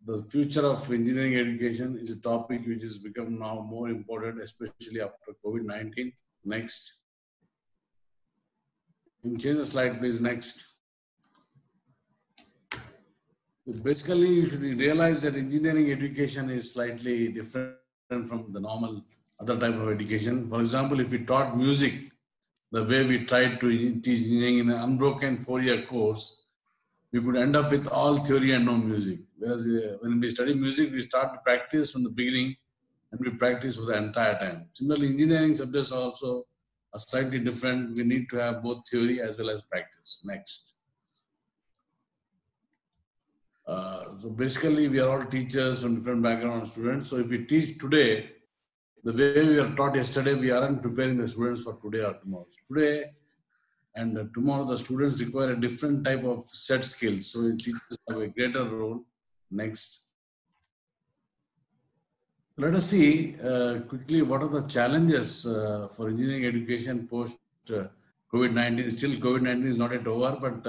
The future of engineering education is a topic which has become now more important, especially after COVID-19. Next. Can you change the slide, please? Next. Basically, you should realize that engineering education is slightly different from the normal other type of education. For example, if we taught music the way we tried to teach engineering in an unbroken 4-year course, we could end up with all theory and no music. Whereas when we study music, we start to practice from the beginning and we practice for the entire time. Similarly, engineering subjects also are slightly different. We need to have both theory as well as practice. Next. So basically, we are all teachers from different background students. So if we teach today, the way we were taught yesterday, we aren't preparing the students for today or tomorrow. Today and tomorrow, the students require a different type of set skills. So teachers have a greater role. Next. Let us see quickly what are the challenges for engineering education post COVID-19. Still, COVID-19 is not yet over, but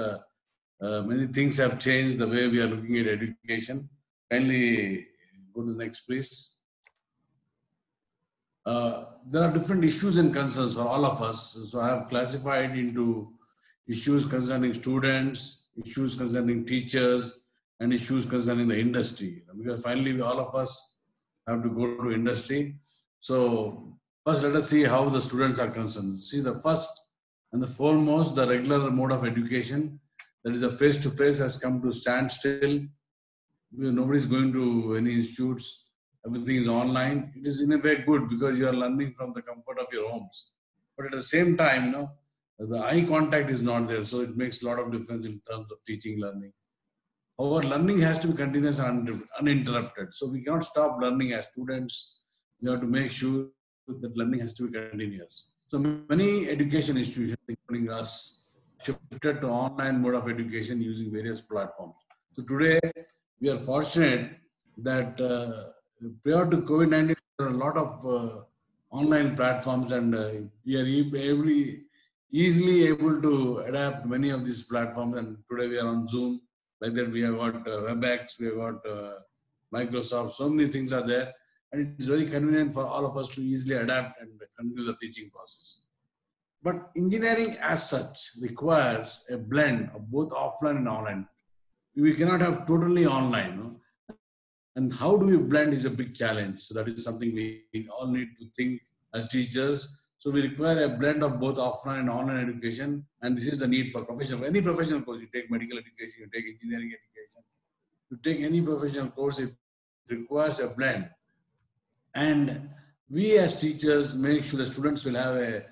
many things have changed the way we are looking at education. Kindly go to the next, please. There are different issues and concerns for all of us. So I have classified into issues concerning students, issues concerning teachers, and issues concerning the industry. Because finally, all of us have to go to industry. So first, let us see how the students are concerned. See, the first and the foremost, the regular mode of education, that is a face-to-face, has come to standstill. Nobody is going to any institutes. Everything is online. It is in a way good because you are learning from the comfort of your homes. But at the same time, the eye contact is not there. So it makes a lot of difference in terms of teaching, learning. Our learning has to be continuous and uninterrupted. So we cannot stop learning as students. We have to make sure that learning has to be continuous. So many education institutions, including us, shifted to online mode of education using various platforms. So today, we are fortunate that prior to COVID-19, there are a lot of online platforms, and we are easily able to adapt many of these platforms. And today we are on Zoom. Like that, we have got WebEx, we have got Microsoft. So many things are there, and it's very convenient for all of us to easily adapt and continue the teaching process. But engineering as such requires a blend of both offline and online. We cannot have totally online. And how do we blend is a big challenge. So that is something we all need to think as teachers. So we require a blend of both offline and online education. And this is the need for any professional course. You take medical education, you take engineering education, you take any professional course, it requires a blend. And we as teachers make sure the students will have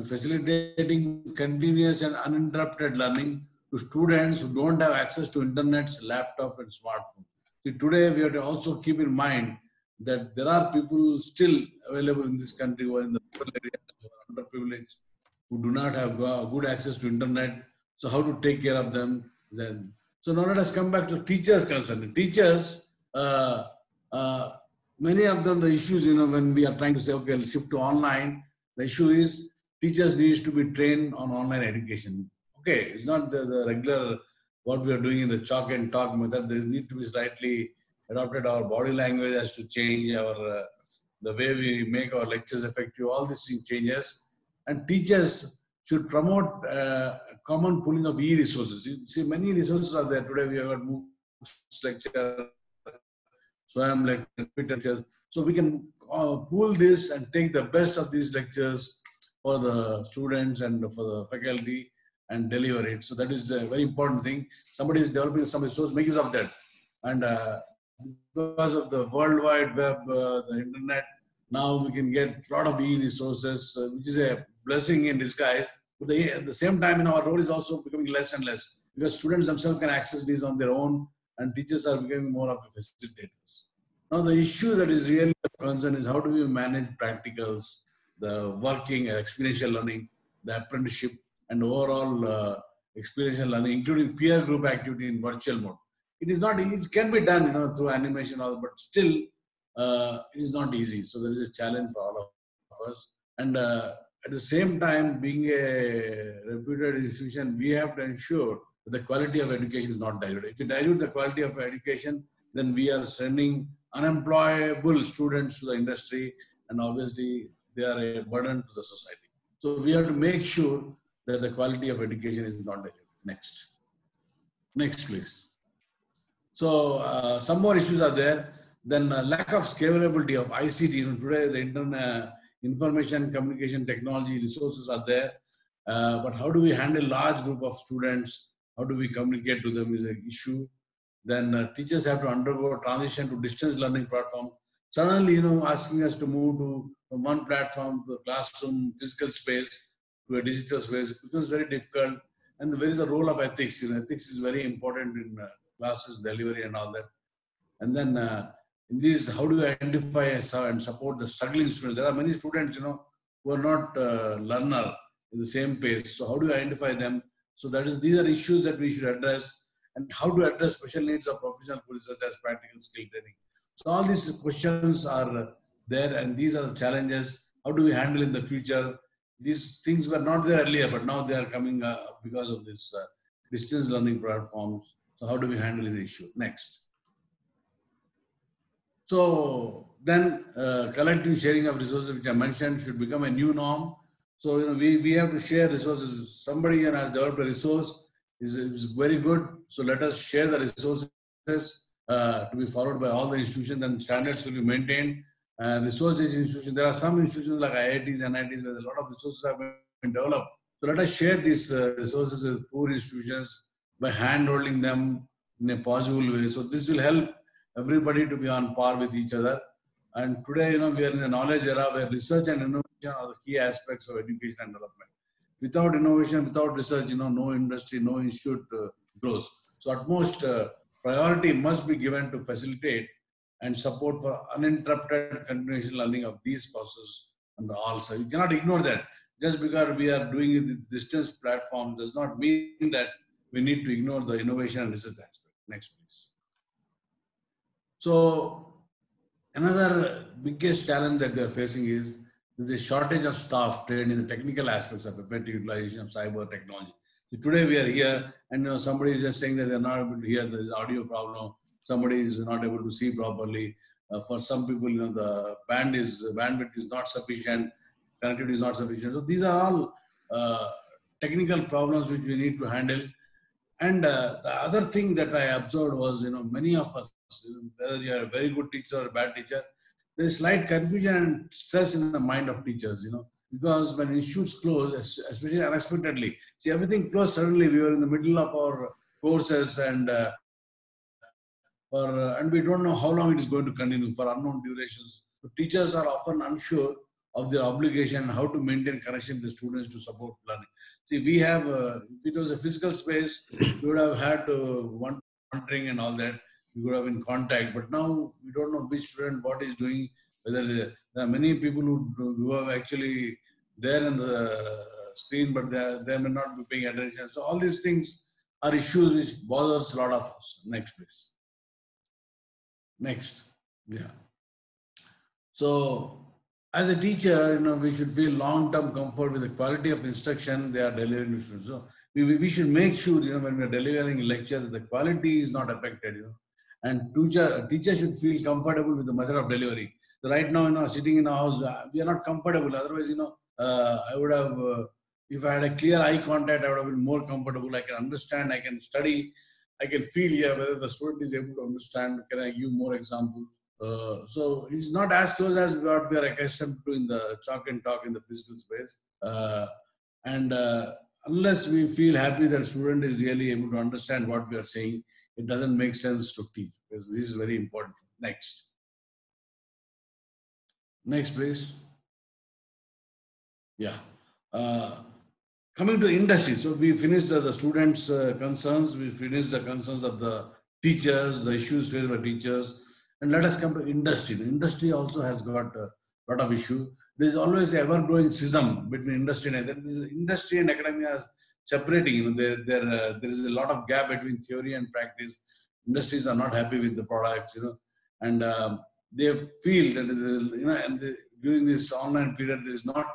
facilitating continuous and uninterrupted learning to students who don't have access to internet, laptop, and smartphone. See, today we have to also keep in mind that there are people still available in this country who are in the rural areas, who are underprivileged, who do not have good access to internet. So how to take care of them then? So now let us come back to teachers' concern. The teachers, many of them, the issues, when we are trying to say, okay, let's shift to online, the issue is teachers needs to be trained on online education. Okay, it's not the regular what we are doing in the chalk and talk method. They need to be slightly adopted. Our body language has to change. Our the way we make our lectures effective. All these things changes, and teachers should promote common pooling of e-resources. You see, many resources are there today. We have got MOOCs lecture, SWAYAM lectures. So we can pool this and take the best of these lectures for the students and for the faculty and deliver it. So that is a very important thing. Somebody is developing some resource, make use of that. And because of the World Wide Web, the internet, now we can get a lot of e-resources, which is a blessing in disguise. But at the same time, our role is also becoming less and less because students themselves can access these on their own and teachers are becoming more of a facilitators. Now, the issue that is really a concern is how do we manage practicals, the working, experiential learning, the apprenticeship, and overall experiential learning, including peer group activity in virtual mode. It is not. It can be done, through animation, but still, it is not easy. So there is a challenge for all of us. And at the same time, being a reputed institution, we have to ensure the quality of education is not diluted. If you dilute the quality of education, then we are sending unemployable students to the industry, and obviously they are a burden to the society. So we have to make sure that the quality of education is not diluted. Next. Next, please. So some more issues are there. Then lack of scalability of ICT. Today, the information communication technology resources are there. But how do we handle large group of students? How do we communicate to them is an issue. Then teachers have to undergo transition to distance learning platform. Suddenly, asking us to move from one platform to a classroom, physical space, to a digital space becomes very difficult. And there is a role of ethics. Ethics is very important in classes, delivery and all that. And then in these, how do you identify and support the struggling students? There are many students, who are not learner in the same pace. So how do you identify them? So these are issues that we should address, and how to address special needs of professional police such as practical skill training. So all these questions are there, and these are the challenges. How do we handle in the future? These things were not there earlier, but now they are coming because of this distance learning platforms. So how do we handle the issue? Next. So then collective sharing of resources, which I mentioned, should become a new norm. So we have to share resources. Somebody has developed a resource, is very good. So let us share the resources to be followed by all the institutions, and standards will be maintained. Resources institutions, there are some institutions like IITs, NITs, where a lot of resources have been developed. So let us share these resources with poor institutions by hand-holding them in a possible way. So this will help everybody to be on par with each other. And today, we are in a knowledge era where research and innovation are the key aspects of education and development. Without innovation, without research, no industry, no institute grows. So utmost priority must be given to facilitate and support for uninterrupted continuation learning of these processes and all. So you cannot ignore that. Just because we are doing it with distance platforms does not mean that we need to ignore the innovation and research aspect. Next, please. So another biggest challenge that we are facing is the shortage of staff trained in the technical aspects of effective utilization of cyber technology. So today we are here, and somebody is just saying that they are not able to hear. There is audio problem. Somebody is not able to see properly. For some people, the bandwidth is not sufficient. Connectivity is not sufficient. So these are all technical problems which we need to handle. And the other thing that I observed was, many of us, whether you are a very good teacher or a bad teacher, there is slight confusion and stress in the mind of teachers, because when institutes close, especially unexpectedly, see, everything closed suddenly. We were in the middle of our courses, and we don't know how long it is going to continue, for unknown durations. So teachers are often unsure of their obligation and how to maintain connection with the students to support learning. See, we have, if it was a physical space, we would have had monitoring and all that. We would have been in contact, but now we don't know which student, what is doing, whether there are many people who are actually there in the screen, but they may not be paying attention. So all these things are issues which bothers a lot of us. Next, please. Next. Yeah. So as a teacher, we should feel long-term comfort with the quality of instruction they are delivering to students. So we should make sure, when we are delivering a lecture, that the quality is not affected, and teacher should feel comfortable with the method of delivery. So right now, sitting in a house, we are not comfortable. Otherwise, I would have, if I had a clear eye contact, I would have been more comfortable. I can understand, I can study, I can feel here whether the student is able to understand. Can I give more examples? So it's not as close as what we are accustomed to in the chalk and talk in the physical space. Unless we feel happy that student is really able to understand what we are saying, it doesn't make sense to teach, because this is very important. Next. Next, please. Yeah. Coming to the industry. So we finished the students' concerns. We finished the concerns of the teachers, the issues faced by teachers. And let us come to industry. The industry also has got a lot of issues. There is always an ever-growing schism between industry and academia. Industry and academia are separating. There is a lot of gap between theory and practice. Industries are not happy with the products, and they feel that, and during this online period, there is not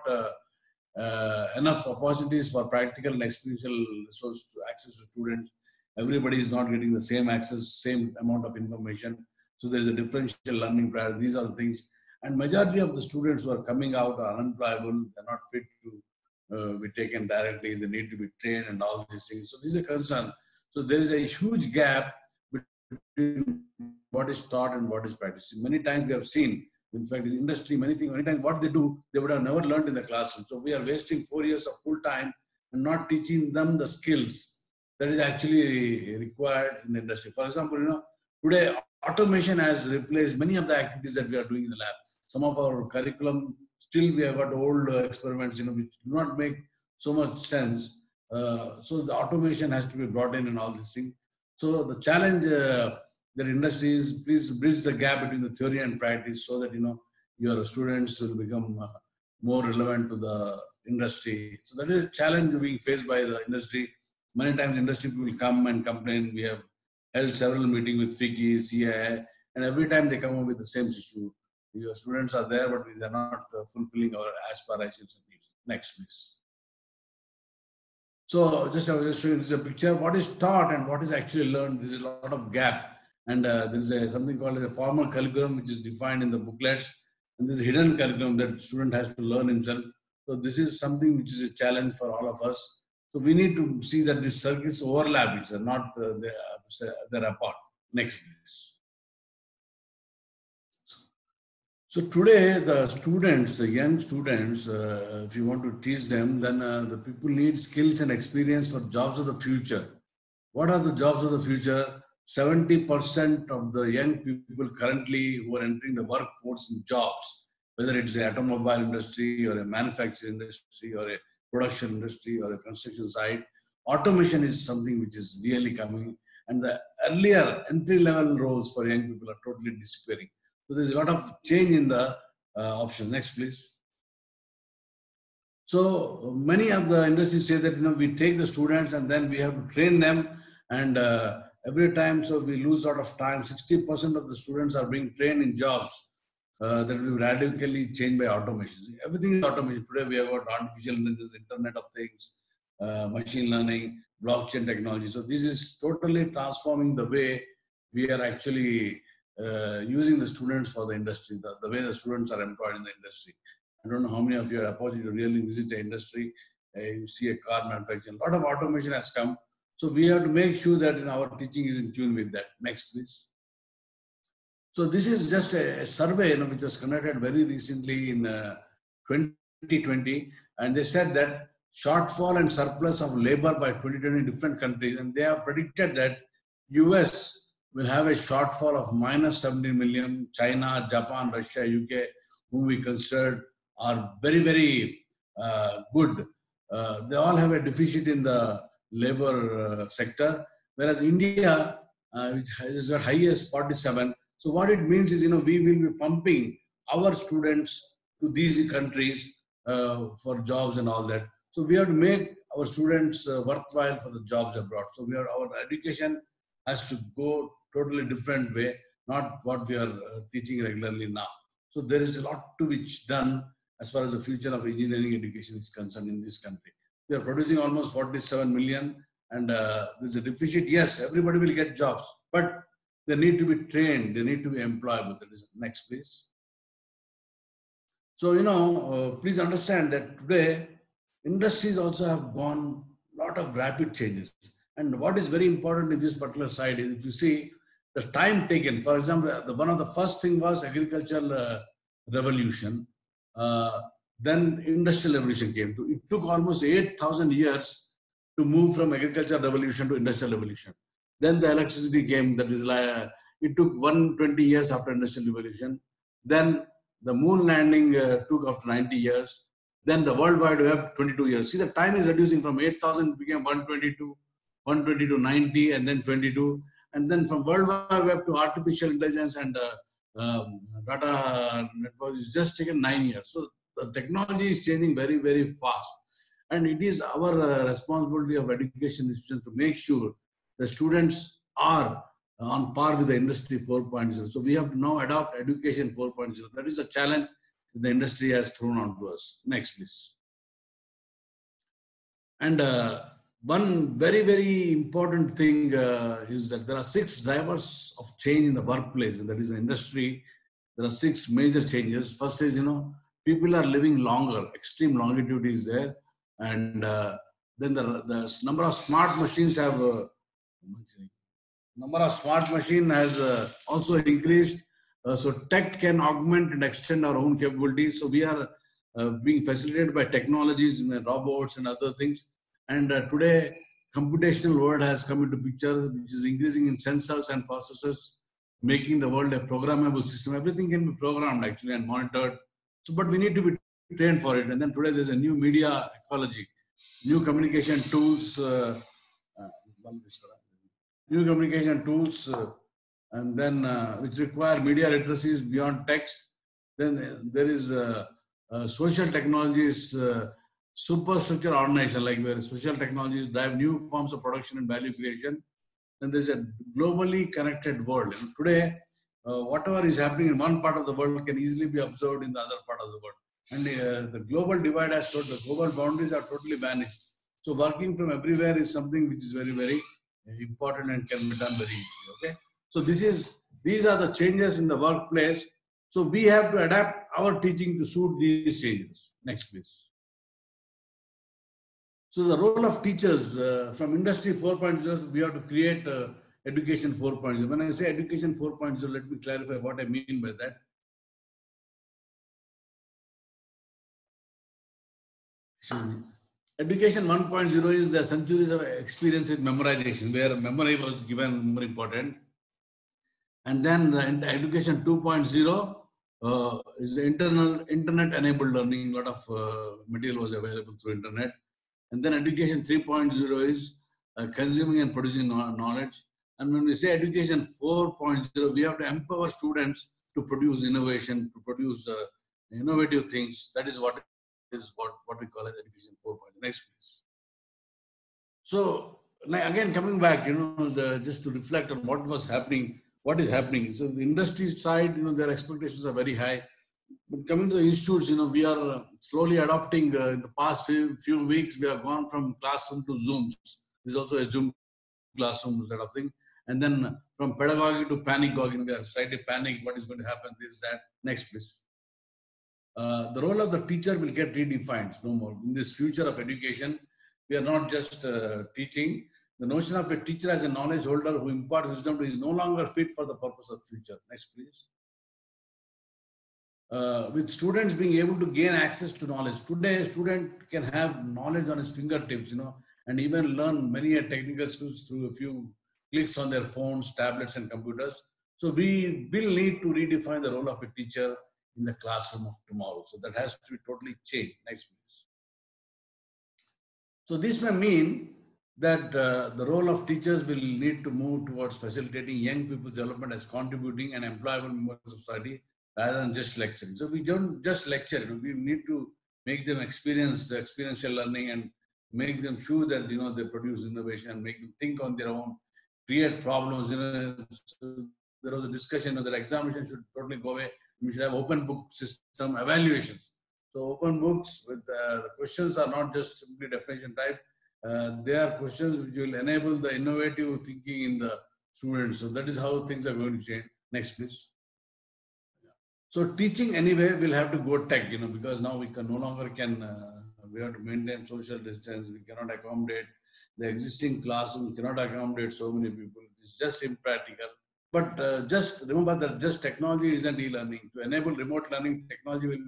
enough opportunities for practical and experiential resource access to students. Everybody is not getting the same access, same amount of information. So there's a differential learning prior. These are the things. And majority of the students who are coming out are unemployable. They're not fit to be taken directly. They need to be trained and all these things. So this is a concern. So there is a huge gap between what is taught and what is practiced. Many times we have seen, in fact, in industry, many times what they do, they would have never learned in the classroom. So we are wasting 4 years of full time and not teaching them the skills that is actually required in the industry. For example, today automation has replaced many of the activities that we are doing in the lab. Some of our curriculum, still we have got old experiments, which do not make so much sense. So the automation has to be brought in and all these things. So the challenge that industry is, please bridge the gap between the theory and practice so that, your students will become more relevant to the industry. So that is a challenge being faced by the industry. Many times industry people come and complain. We have held several meetings with FICCI, CIA, and every time they come up with the same issue. Your students are there, but they are not fulfilling our aspirations and needs. Next, please. So just I was just showing this is a picture. What is taught and what is actually learned, there is a lot of gap. And there is something called as a formal curriculum, which is defined in the booklets. And this is hidden curriculum that student has to learn himself. So this is something which is a challenge for all of us. So we need to see that these circuits overlap each other, not they're apart. Next, please. So today, the students, the young students, if you want to teach them, then the people need skills and experience for jobs of the future. What are the jobs of the future? 70% of the young people currently who are entering the workforce in jobs, whether it's the automobile industry or a manufacturing industry or a production industry or a construction site, automation is something which is really coming. And the earlier entry-level roles for young people are totally disappearing. So there's a lot of change in the option. Next, please. So many of the industries say that we take the students and then we have to train them, and every time so we lose a lot of time. 60% of the students are being trained in jobs that will be radically changed by automation. Everything is automation. Today we have got artificial intelligence, Internet of Things, machine learning, blockchain technology. So this is totally transforming the way we are actually using the students for the industry, the way the students are employed in the industry. I don't know how many of you are opposite to really visit the industry. You see a car manufacturing, a lot of automation has come. So we have to make sure that our teaching is in tune with that. Next, please. So this is just a survey which was conducted very recently in 2020. And they said that shortfall and surplus of labor by 2020 in different countries. And they have predicted that US will have a shortfall of minus 17 million. China, Japan, Russia, UK, whom we consider are very, very good. They all have a deficit in the labor sector, whereas India, which is the highest 47. So what it means is, we will be pumping our students to these countries for jobs and all that. So we have to make our students worthwhile for the jobs abroad. So our education has to go totally different way, not what we are teaching regularly now. So there is a lot to be done as far as the future of engineering education is concerned in this country. We are producing almost 47 million and there's a deficit. Yes, everybody will get jobs, but they need to be trained, they need to be employable. That is next, please. So, please understand that today industries also have gone a lot of rapid changes. And what is very important in this particular side is if you see the time taken. For example, one of the first thing was agricultural revolution. Then industrial revolution came. It took almost 8,000 years to move from agricultural revolution to industrial revolution. Then the electricity came. That is like it took 120 years after industrial revolution. Then the moon landing took after 90 years. Then the World Wide Web, 22 years. See, the time is reducing from 8,000 became 120 to 90, and then 22. And then from World Wide Web to artificial intelligence and data networks, it's just taken 9 years. So the technology is changing very, very fast. And it is our responsibility of education institutions to make sure the students are on par with the industry 4.0. So we have to now adopt education 4.0. That is a challenge that the industry has thrown onto us. Next, please. And one very, very important thing is that there are 6 drivers of change in the workplace, and that is the industry. There are 6 major changes. First is, people are living longer, extreme longevity is there. And then the number of smart machines have, number of smart machine has also increased. So tech can augment and extend our own capabilities. So we are being facilitated by technologies, robots and other things. And today, computational world has come into picture, which is increasing in sensors and processors, making the world a programmable system. Everything can be programmed actually and monitored. So, but we need to be trained for it. And then today there's a new media ecology, new communication tools, new communication tools, and then which require media literacies beyond text. Then there is social technologies, superstructure organization, like where social technologies drive new forms of production and value creation. And there's a globally connected world. And today, whatever is happening in one part of the world can easily be observed in the other part of the world. And the global divide has the global boundaries are totally vanished. So working from everywhere is something which is very, very important and can be done very easily. Okay. So these are the changes in the workplace. So we have to adapt our teaching to suit these changes. Next, please. So the role of teachers from industry 4.0, we have to create education 4.0. When I say education 4.0, let me clarify what I mean by that. Excuse me. Education 1.0 is the centuries of experience with memorization, where memory was given more important. And then the education 2.0 is the internet-enabled learning. A lot of material was available through internet. And then education 3.0 is consuming and producing knowledge. And when we say education 4.0, we have to empower students to produce innovation, to produce innovative things. That is what we call as education 4.0. Next, please. So again, coming back, just to reflect on what was happening, what is happening. So the industry side, their expectations are very high. But coming to the institutes, we are slowly adopting. In the past few weeks, we have gone from classroom to Zooms. There's also a Zoom classroom sort of thing. And then from pedagogy to panic-gogging, we are slightly panic. What is going to happen? This, that. Next, please. The role of the teacher will get redefined no more. In this future of education, we are not just teaching. The notion of a teacher as a knowledge holder who imparts wisdom is no longer fit for the purpose of future. Next, please. With students being able to gain access to knowledge. Today, a student can have knowledge on his fingertips, and even learn many technical skills through a few clicks on their phones, tablets, and computers. So we will need to redefine the role of a teacher in the classroom of tomorrow. So that has to be totally changed. Next, please. So this may mean that the role of teachers will need to move towards facilitating young people's development as contributing and employable members of society rather than just lecturing. So we don't just lecture, we need to make them experience the experiential learning and make them sure that, they produce innovation, make them think on their own, create problems. So there was a discussion that examination should totally go away. We should have open book system evaluations. So open books with the questions are not just simply definition type. They are questions which will enable the innovative thinking in the students. So that is how things are going to change. Next, please. So teaching anyway will have to go tech, because now we can no longer we have to maintain social distance. We cannot accommodate the existing classrooms, cannot accommodate so many people. It's just impractical. But just remember that just technology isn't e-learning. To enable remote learning, technology will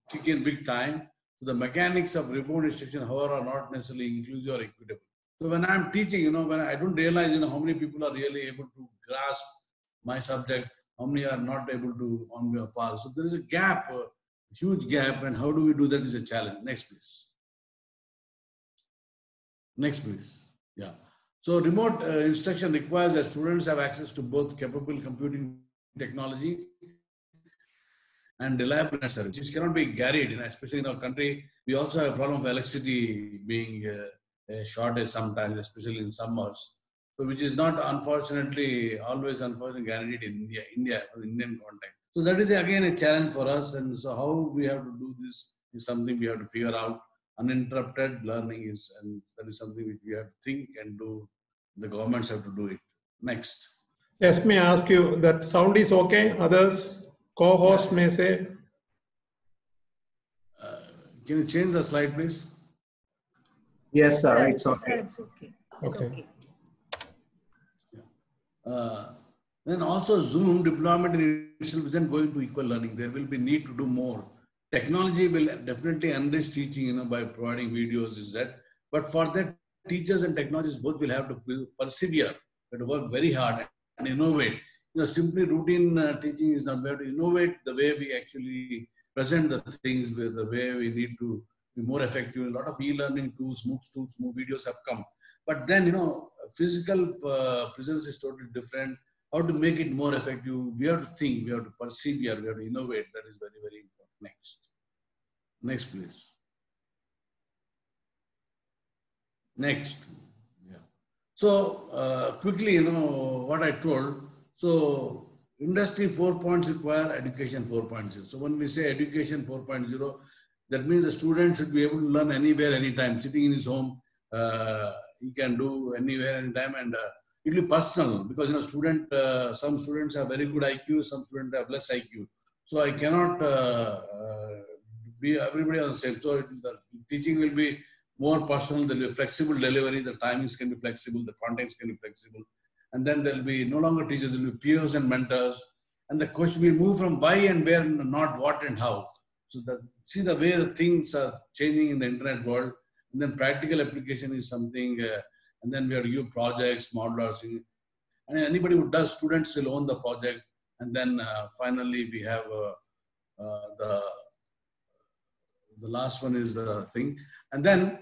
kick in big time. So the mechanics of remote instruction, however, are not necessarily inclusive or equitable. So when I'm teaching, when I don't realize, how many people are really able to grasp my subject, how many are not able to on your path. So there is a gap, a huge gap, and how do we do that is a challenge. Next, please. Next, please. Yeah. So remote instruction requires that students have access to both capable computing technology and reliable internet service, which cannot be carried, especially in our country. We also have a problem of electricity being a shortage sometimes, especially in summers. So which is not unfortunately always guaranteed in India, for the Indian context. So that is again a challenge for us. And so how we have to do this is something we have to figure out. uninterrupted learning is, and that is something which we have to think and do. The governments have to do it. Next. Yes, may I ask you that sound is okay? Others, co-host Yeah. may say. Can you change the slide, please? Yes, sir. Sir, It's okay. sir, it's okay. It's Okay. okay. Then also Zoom deployment in itself isn't going to equal learning. There will be need to do more. Technology will definitely enrich teaching, by providing videos, is that. But for that, teachers and technologists both will have to persevere, to work very hard and innovate. Simply routine teaching is not. We have to innovate the way we actually present the things, with the way we need to be more effective. A lot of e-learning tools, MOOCs tools, videos have come. But then, physical presence is totally different. How to make it more effective? We have to think, we have to persevere, we have to innovate. That is very, very important. Next. Next, please. Next. Yeah. So, quickly, what I told. So, industry 4.0 require education 4.0. So, when we say education 4.0, that means the student should be able to learn anywhere, anytime, sitting in his home. He can do anywhere, anytime, and it will be personal, because some students have very good IQ, some students have less IQ. So I cannot be everybody on the same. So the teaching will be more personal. There will be flexible delivery. The timings can be flexible. The contents can be flexible. And then there will be no longer teachers. There will be peers and mentors. And the question will move from why and where, not what and how. So see the way the things are changing in the internet world. And then practical application is something. And then we have to use projects, modulars. And anybody who does, students will own the project. And then finally we have the last one is the thing. And then,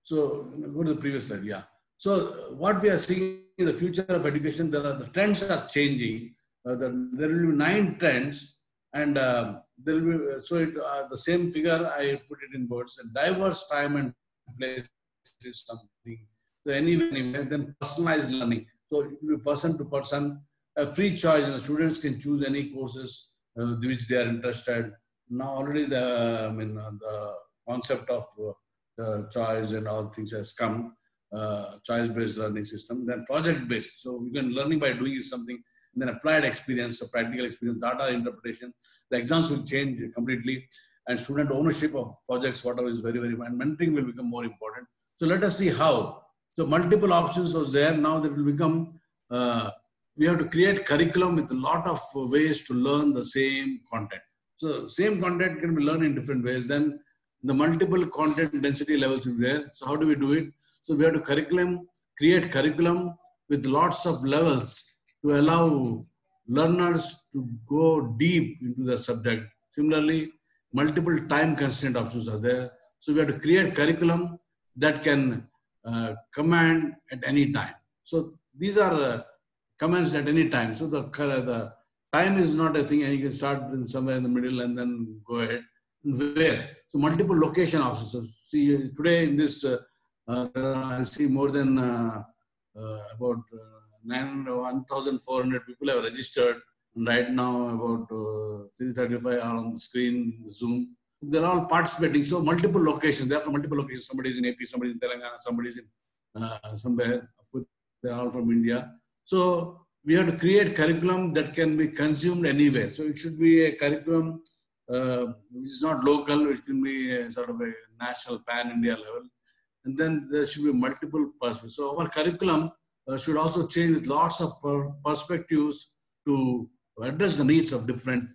so go to the previous slide, yeah. So what we are seeing in the future of education, the trends are changing. There will be 9 trends, and there will be, the same figure, I put it in words, a diverse time and place is something. So anyway, then personalized learning. So it will be person to person, a free choice. Students can choose any courses which they are interested. Now already the concept of choice and all things has come. Choice-based learning system, then project-based. So we can learning by doing something, and then applied experience, so practical experience, data interpretation. The exams will change completely, and student ownership of projects, whatever, is very, very, and mentoring will become more important. So let us see how. So multiple options was there. Now that will become, we have to create curriculum with a lot of ways to learn the same content. So same content can be learned in different ways. Then the multiple content density levels will be there. So how do we do it? So we have to create curriculum with lots of levels to allow learners to go deep into the subject. Similarly, multiple time constraint options are there. So we have to create curriculum that can command at any time. So these are commands at any time. So the time is not a thing, and you can start somewhere in the middle and then go ahead. Where? So multiple location options. So see today in this, I see more than about 1,400 people have registered. Right now about 335 are on the screen, Zoom. They're all participating. So multiple locations. They're from multiple locations. Somebody is in AP, somebody is in Telangana, somebody is in somewhere. Of course, they're all from India. So we have to create curriculum that can be consumed anywhere. So it should be a curriculum which is not local, which can be a sort of a national pan-India level. And then there should be multiple perspectives. So our curriculum should also change with lots of perspectives to address the needs of different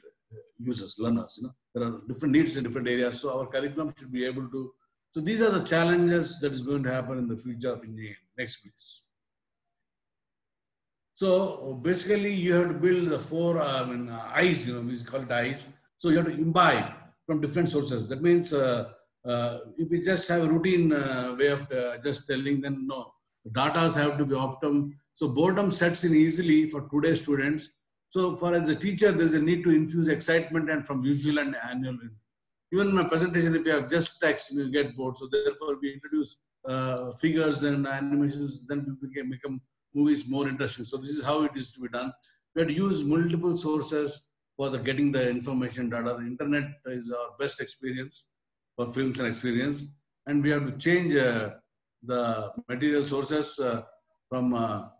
users, learners. There are different needs in different areas. So our curriculum should be able to. So these are the challenges that is going to happen in the future of engineering. Next, please. So basically, you have to build the 4 eyes. We call it eyes. So you have to imbibe from different sources. That means if we just have a routine way of just telling them, no, the data have to be optimum. So boredom sets in easily for today's students. So for as a teacher, there's a need to infuse excitement and from visual and annual. Even in my presentation, if you have just text, you get bored. So therefore, we introduce figures and animations, then we can become movies more interesting. So this is how it is to be done. We have to use multiple sources for getting the information data. The internet is our best experience. for films and experience. And we have to change the material sources from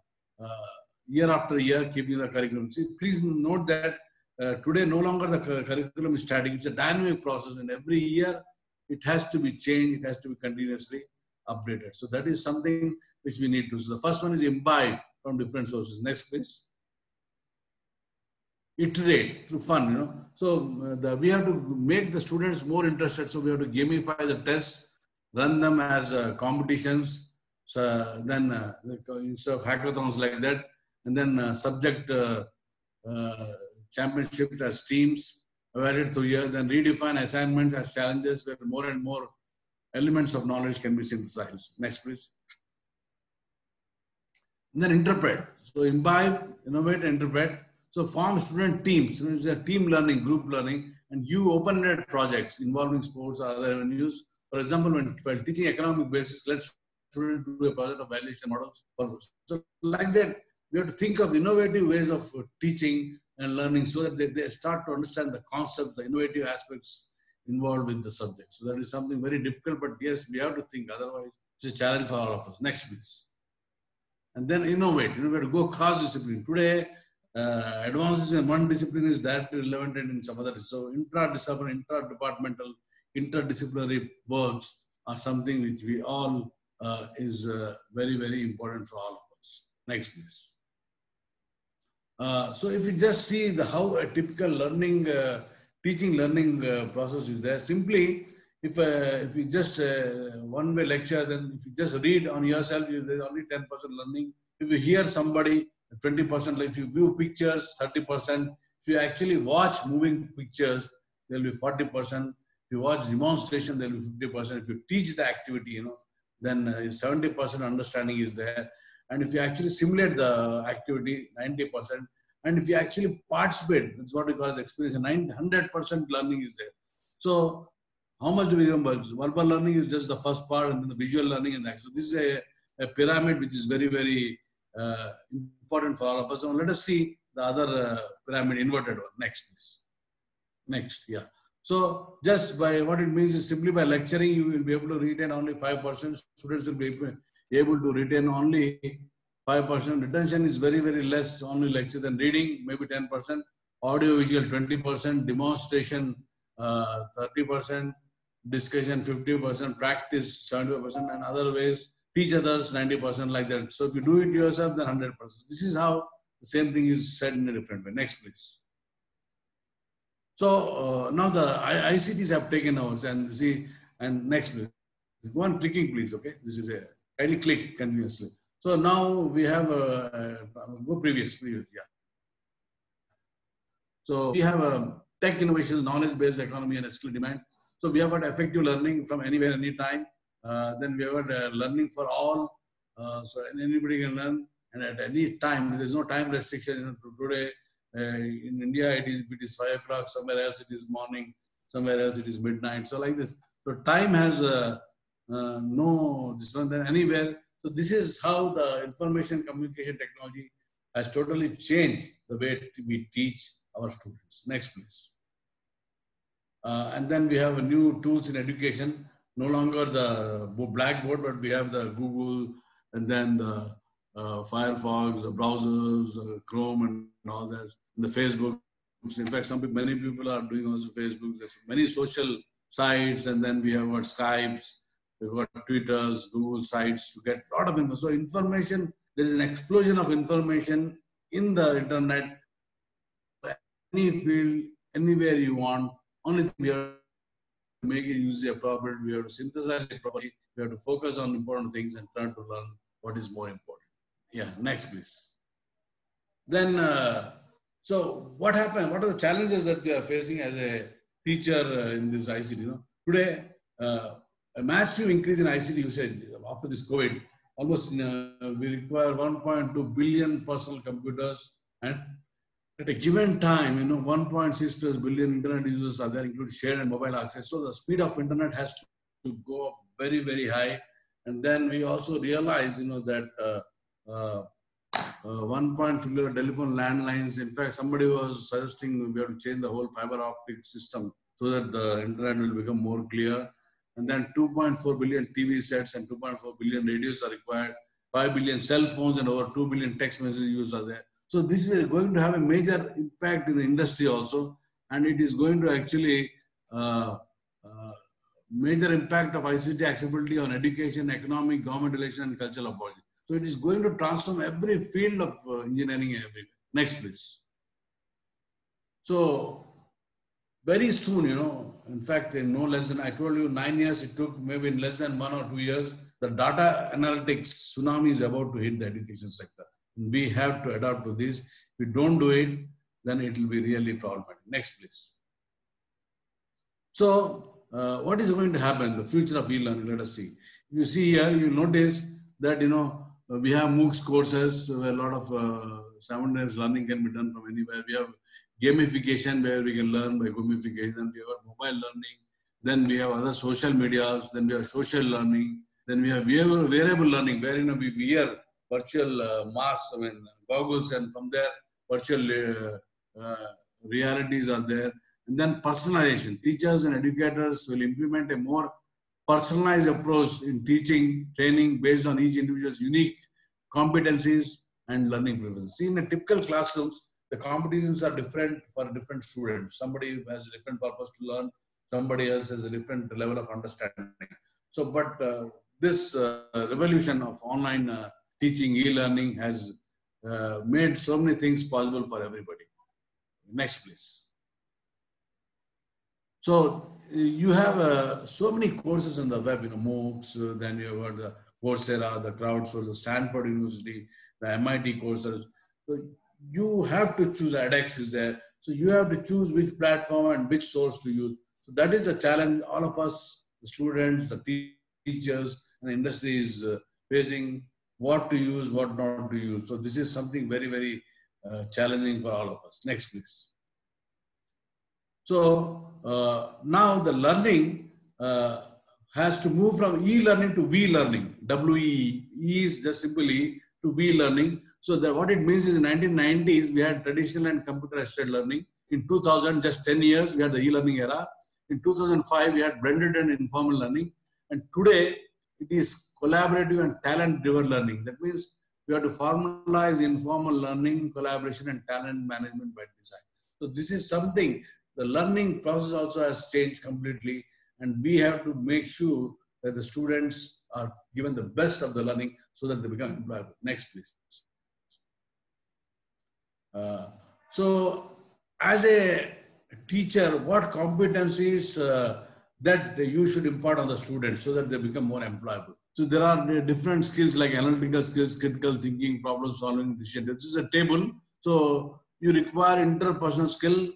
year after year, keeping the curriculum. See, please note that today no longer the curriculum is static. It's a dynamic process, and every year it has to be changed. It has to be continuously updated. So that is something which we need to. So the first one is imbibe from different sources. Next, please. Iterate through fun, you know. So we have to make the students more interested. So we have to gamify the tests, run them as competitions. So then instead of hackathons like that, and then subject championships as teams, evaluate through year, then redefine assignments as challenges where more and more elements of knowledge can be synthesized. Next, please. And then interpret. So imbibe, innovate, interpret. So form student teams. It's a team learning, group learning, and you open-ended projects involving sports or other avenues. For example, while teaching economic basis, let students do a project of valuation models. So like that, we have to think of innovative ways of teaching and learning so that they start to understand the concept, the innovative aspects involved with the subject. So that is something very difficult, but yes, we have to think. Otherwise, it's a challenge for all of us. Next, please. And then innovate. We have to go cross-discipline. Today, advances in one discipline is directly relevant in some other. So interdisciplinary, interdepartmental, interdisciplinary works are something which we all is very, very important for all of us. Next, please. So if you just see how a typical learning, teaching learning process is there, simply if you just one-way lecture, then if you just read on yourself, there's only 10% learning. If you hear somebody, 20%. If you view pictures, 30%. If you actually watch moving pictures, there will be 40%. If you watch demonstration, there will be 50%. If you teach the activity, you know, then 70% understanding is there. And if you actually simulate the activity, 90%. And if you actually participate, that's what we call as experience, 100% learning is there. So how much do we remember? Verbal learning is just the first part, and then the visual learning and the action. This is a pyramid which is very, very important for all of us. So let us see the other pyramid, inverted one. Next, please. Next, yeah. So just by what it means is simply by lecturing, you will be able to retain only 5%. Students will be able to retain only 5%. Retention is very, very less, only lecture than reading, maybe 10%. Audio visual 20%, demonstration 30%, discussion 50%, practice 75%, and other ways teach others 90% like that. So if you do it yourself, then 100%. This is how the same thing is said in a different way. Next, please. So now the ICTs have taken over, and see, and next, please. Go on clicking, please. Okay, this is a kindly click continuously. So now we have go previous, yeah. So we have tech innovation, knowledge-based economy, and skill demand. So we have got effective learning from anywhere, anytime. Then we have got learning for all. So anybody can learn, and at any time. There is no time restriction. You know, today in India, it is 5 o'clock. Somewhere else, it is morning. Somewhere else, it is midnight. So like this. So time has no this one. Then anywhere. So this is how the information communication technology has totally changed the way we teach our students. Next, please. And then we have new tools in education. No longer the Blackboard, but we have the Google, and then the Firefox, the browsers, Chrome, and all that. And the Facebook. In fact, many people are doing also Facebook. There's many social sites, and then we have what Skypes. We've got Twitters, Google sites to get a lot of information. So information, there is an explosion of information in the internet. Any field, anywhere you want. Only thing we have to make it use appropriate. We have to synthesize it properly. We have to focus on important things and try to learn what is more important. Yeah, next, please. Then, so what happened? What are the challenges that we are facing as a teacher in this ICT? You know, today, a massive increase in ICT usage after this COVID. Almost we require 1.2 billion personal computers, and at a given time, you know, 1.6 plus billion internet users are there, including shared and mobile access. So the speed of internet has to go up very, very high. And then we also realized, you know, that 1.5 telephone landlines. In fact, somebody was suggesting we have to change the whole fiber optic system so that the internet will become more clear. and then 2.4 billion TV sets and 2.4 billion radios are required, 5 billion cell phones and over 2 billion text messages are there. So this is going to have a major impact in the industry also, and it is going to actually major impact of ICT accessibility on education, economic, government relations, and cultural apology. So it is going to transform every field of engineering and everything. Next, please. So very soon, in fact, in no less than, I told you 9 years it took, maybe in less than 1 or 2 years, the data analytics tsunami is about to hit the education sector. We have to adapt to this. If we don't do it, then it will be really problematic. Next, please. So, what is going to happen? The future of e-learning, let us see. If you see here, you notice that, we have MOOCs courses where a lot of simultaneous learning can be done from anywhere. We have gamification where we can learn by gamification. We have mobile learning. Then we have other social medias. Then we have social learning. Then we have wearable learning where, we wear virtual masks, goggles, and from there virtual realities are there. And then personalization. Teachers and educators will implement a more personalized approach in teaching, training based on each individual's unique competencies and learning preferences. See, in a typical classrooms, the competitions are different for different students. Somebody has a different purpose to learn. Somebody else has a different level of understanding. So, but this revolution of online teaching, e-learning has made so many things possible for everybody. Next, please. So you have so many courses on the web, MOOCs, then you have the Coursera, the crowdsource, the Stanford University, the MIT courses. So you have to choose. edX is there. So you have to choose which platform and which source to use. So that is the challenge all of us, the students, the teachers, and the industry is facing, what to use, what not to use. So this is something very, very challenging for all of us. Next, please. So now the learning has to move from e-learning to we-learning. WE. E is just simply to we-learning. So that what it means is in 1990s, we had traditional and computer-assisted learning. In 2000, just 10 years, we had the e-learning era. In 2005, we had blended and informal learning. And today, it is collaborative and talent-driven learning. That means we have to formalize informal learning, collaboration, and talent management by design. So this is something, the learning process also has changed completely. And we have to make sure that the students are given the best of the learning so that they become employable. Next, please. So as a teacher, what competencies that you should impart on the students so that they become more employable? So there are different skills like analytical skills, critical thinking, problem solving, decision. This is a table. So you require interpersonal skill,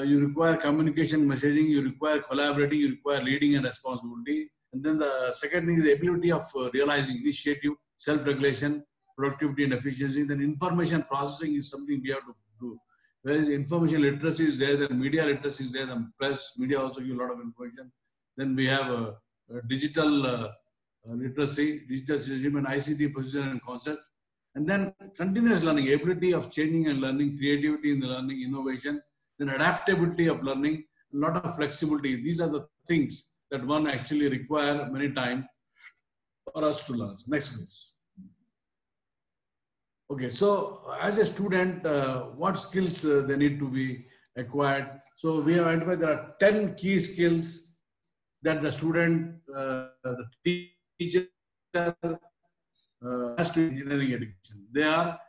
you require communication, messaging, you require collaborating, you require leading and responsibility. And then the second thing is the ability of realizing initiative, self-regulation, productivity and efficiency. Then information processing is something we have to do. Whereas information literacy is there, then media literacy is there, then press, media also give a lot of information. Then we have digital literacy, digital citizenship, and ICT position and concepts. And then continuous learning, ability of changing and learning, creativity in the learning, innovation, then adaptability of learning, a lot of flexibility. These are the things that one actually require many times for us to learn. Next, please. Okay, so as a student, what skills they need to be acquired? So we have identified there are 10 key skills that the student, the teacher has to engineering education. They are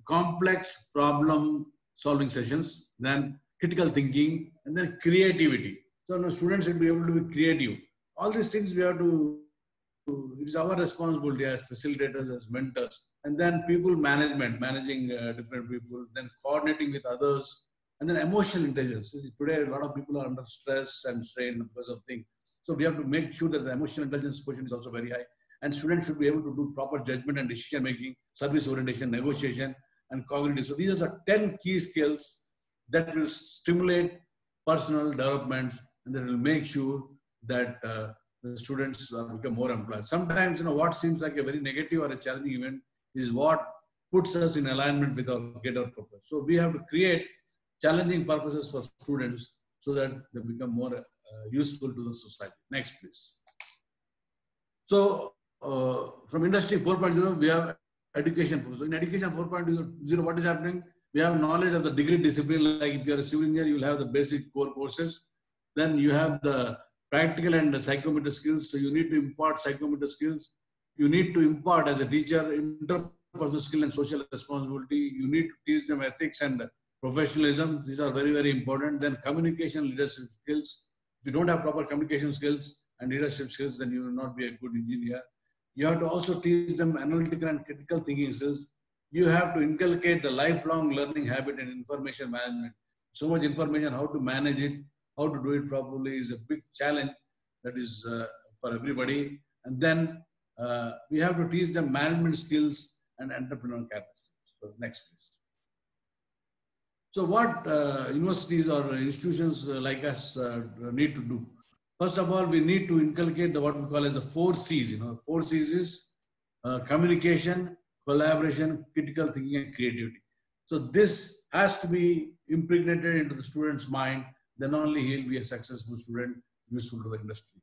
complex problem solving sessions, then critical thinking, and then creativity. So the students should be able to be creative. All these things we have to, it's our responsibility as facilitators, as mentors. And then people management, managing different people, then coordinating with others, and then emotional intelligence. Today, a lot of people are under stress and strain because of things. So we have to make sure that the emotional intelligence quotient is also very high. And students should be able to do proper judgment and decision making, service orientation, negotiation, and cognitive. So these are the 10 key skills that will stimulate personal development and that will make sure that the students become more employed. Sometimes, what seems like a very negative or a challenging event is what puts us in alignment with our greater purpose. So we have to create challenging purposes for students so that they become more useful to the society. Next, please. So from industry 4.0, we have education. So in education 4.0, what is happening? We have knowledge of the degree discipline. Like if you are a civil engineer, you will have the basic core courses. Then you have the practical and the psychometric skills. So you need to impart psychometric skills. You need to impart as a teacher interpersonal skill and social responsibility. You need to teach them ethics and professionalism. These are very, very important. Then communication, leadership skills. If you don't have proper communication skills and leadership skills, then you will not be a good engineer. You have to also teach them analytical and critical thinking skills. You have to inculcate the lifelong learning habit and information management. So much information, how to manage it, how to do it properly is a big challenge that is for everybody. And then we have to teach them management skills and entrepreneurial characteristics. So next, please. So what universities or institutions like us need to do? First of all, we need to inculcate what we call as the 4 C's. 4 C's is communication, collaboration, critical thinking, and creativity. So this has to be impregnated into the student's mind. Then only he'll be a successful student, useful to the industry.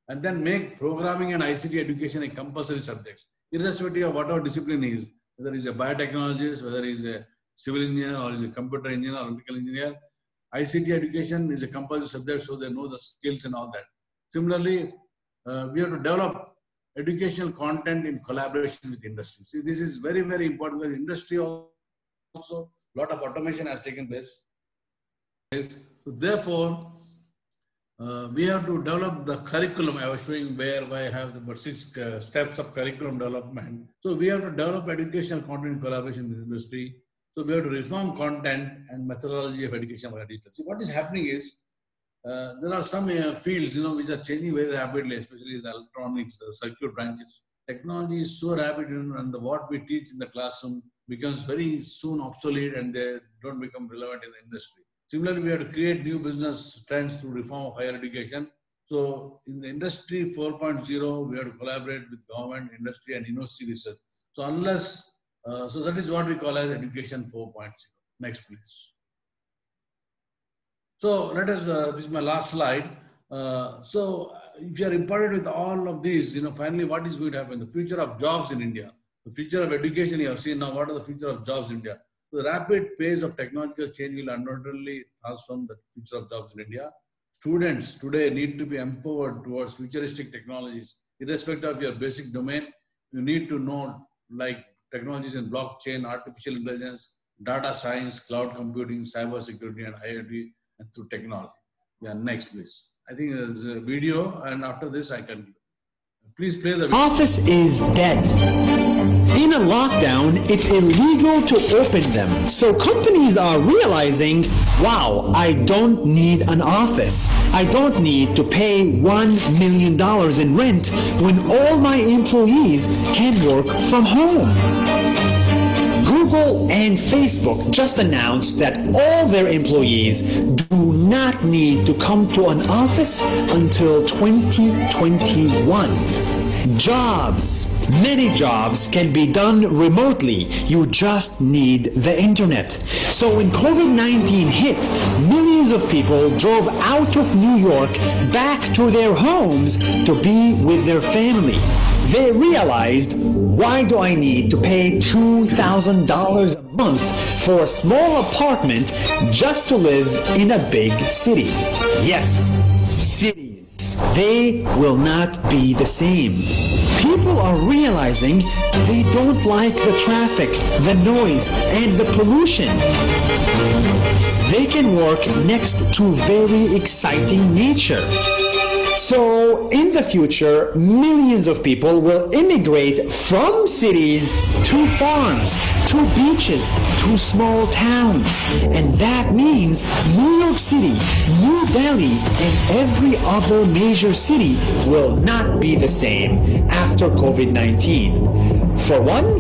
And then make programming and ICT education a compulsory subject, irrespective of whatever discipline he is, whether he's a biotechnologist, whether he's a civil engineer, or he's a computer engineer, or electrical engineer. ICT education is a compulsory subject, so they know the skills and all that. Similarly, we have to develop educational content in collaboration with industry. See, this is very, very important because industry also, a lot of automation has taken place. So therefore, we have to develop the curriculum. I was showing where I have about 6 steps of curriculum development. So we have to develop educational content in collaboration with industry. So we have to reform content and methodology of education by digital. See, what is happening is there are some fields, which are changing very rapidly, especially the electronics, the circuit branches. Technology is so rapid, and what we teach in the classroom becomes very soon obsolete, and they don't become relevant in the industry. Similarly, we have to create new business trends through reform of higher education. So in the industry 4.0, we have to collaborate with government, industry, and university research. So unless so that is what we call as education 4.0. Next, please. So let us, this is my last slide. So if you are imparted with all of these, finally what is going to happen? The future of jobs in India, the future of education you have seen now, what are the future of jobs in India? So the rapid pace of technological change will undoubtedly transform the future of jobs in India. Students today need to be empowered towards futuristic technologies. Irrespective of your basic domain, you need to know like technologies in blockchain, artificial intelligence, data science, cloud computing, cyber security, and IoT, and through technology. Yeah, next, please. I think there's a video, and after this, I can. Please play the video. Office is dead. In a lockdown, it's illegal to open them. So companies are realizing, wow, I don't need an office. I don't need to pay $1 million in rent when all my employees can work from home. Google and Facebook just announced that all their employees do not need to come to an office until 2021. Jobs. Many jobs can be done remotely. You just need the internet. So when COVID-19 hit, millions of people drove out of New York back to their homes to be with their family. They realized, why do I need to pay $2,000 a month for a small apartment just to live in a big city? Yes, cities. They will not be the same. People are realizing they don't like the traffic, the noise, and the pollution. They can work next to very exciting nature. So, in the future, millions of people will immigrate from cities to farms, to beaches, to small towns. And that means New York City, New Delhi, and every other major city will not be the same after COVID-19. For one,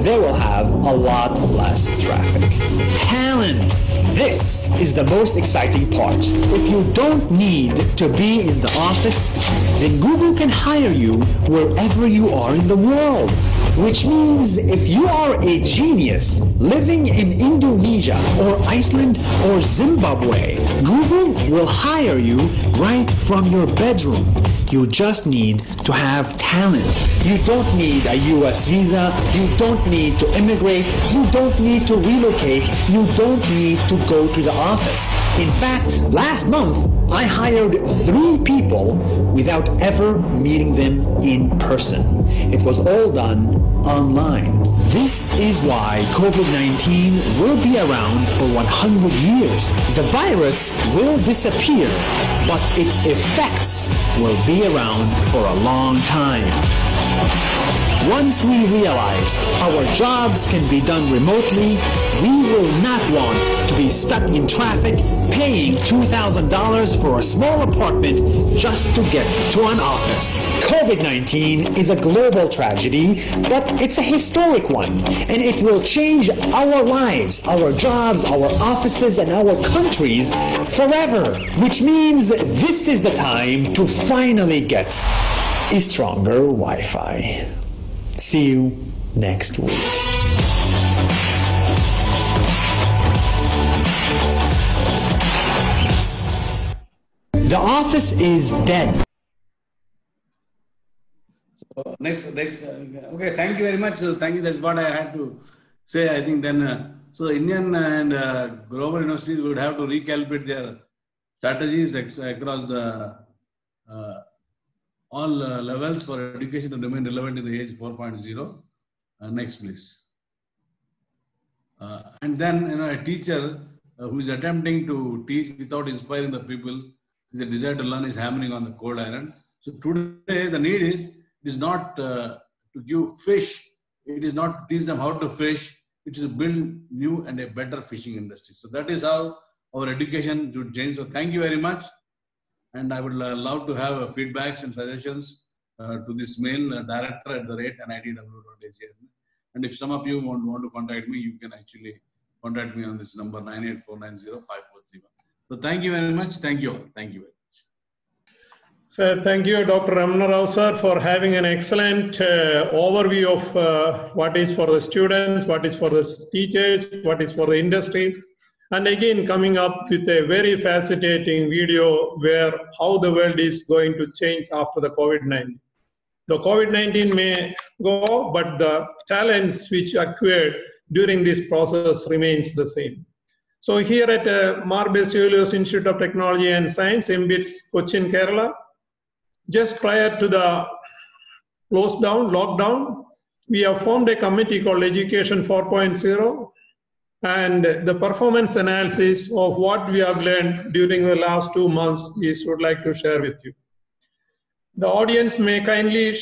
they will have a lot less traffic. Talent. This is the most exciting part. If you don't need to be in the office, then Google can hire you wherever you are in the world. Which means if you are a genius living in Indonesia or Iceland or Zimbabwe, Google will hire you right from your bedroom. You just need to have talent. You don't need a US visa. You don't need to immigrate. You don't need to relocate. You don't need to go to the office. In fact, last month, I hired 3 people without ever meeting them in person. It was all done online. This is why COVID-19 will be around for 100 years. The virus will disappear, but its effects will be around for a long time. Once we realize our jobs can be done remotely, we will not want to be stuck in traffic paying $2,000 for a small apartment just to get to an office. COVID-19 is a global tragedy, but it's a historic one, and it will change our lives, our jobs, our offices, and our countries forever, which means this is the time to finally get a stronger Wi-Fi. See you next week. The office is dead. Next. Okay, thank you very much. Thank you. That's what I had to say. I think then, so the Indian and global universities would have to recalibrate their strategies across the all levels for education to remain relevant in the age 4.0. Next, please. And then, a teacher who is attempting to teach without inspiring the people, the desire to learn is hammering on the cold iron. So today, the need is not to give fish. It is not to teach them how to fish. It is to build new and a better fishing industry. So that is how our education should change. So thank you very much. And I would love to have feedbacks and suggestions to this mail, director@nitw.ac. And if some of you want to contact me, you can actually contact me on this number 984905431. So thank you very much. Thank you all. Thank you very much. Sir, thank you, Dr. Ramana Rao, sir, for having an excellent overview of what is for the students, what is for the teachers, what is for the industry. And again, coming up with a very fascinating video where how the world is going to change after the COVID-19. The COVID-19 may go, but the talents which acquired during this process remains the same. So here at Baselios Institute of Technology and Science, MBITS, Cochin, Kerala, just prior to the lockdown, we have formed a committee called Education 4.0, and the performance analysis of what we have learned during the last 2 months is would like to share with you. The audience may kindly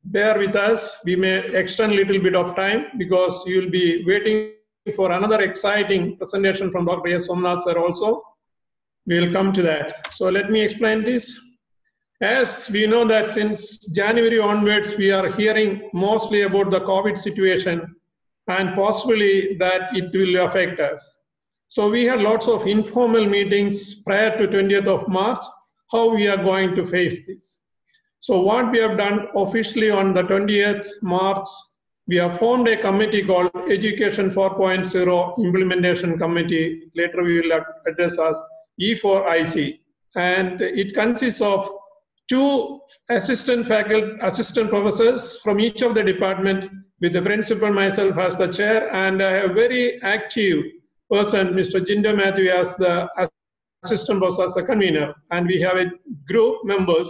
bear with us. We may extend a little bit of time because you will be waiting for another exciting presentation from Dr. S. Somanath sir also. We will come to that. So let me explain this. As we know that since January onwards, we are hearing mostly about the COVID situation and possibly that it will affect us. So we had lots of informal meetings prior to 20th of March, how we are going to face this. So what we have done officially on the 20th March, we have formed a committee called Education 4.0 Implementation Committee. Later we will address as E4IC. And it consists of 2 assistant professors from each of the department, with the principal, myself as the chair, and a very active person, Mr. Jinder Matthew, as the assistant professor, as the convener. And we have a group members,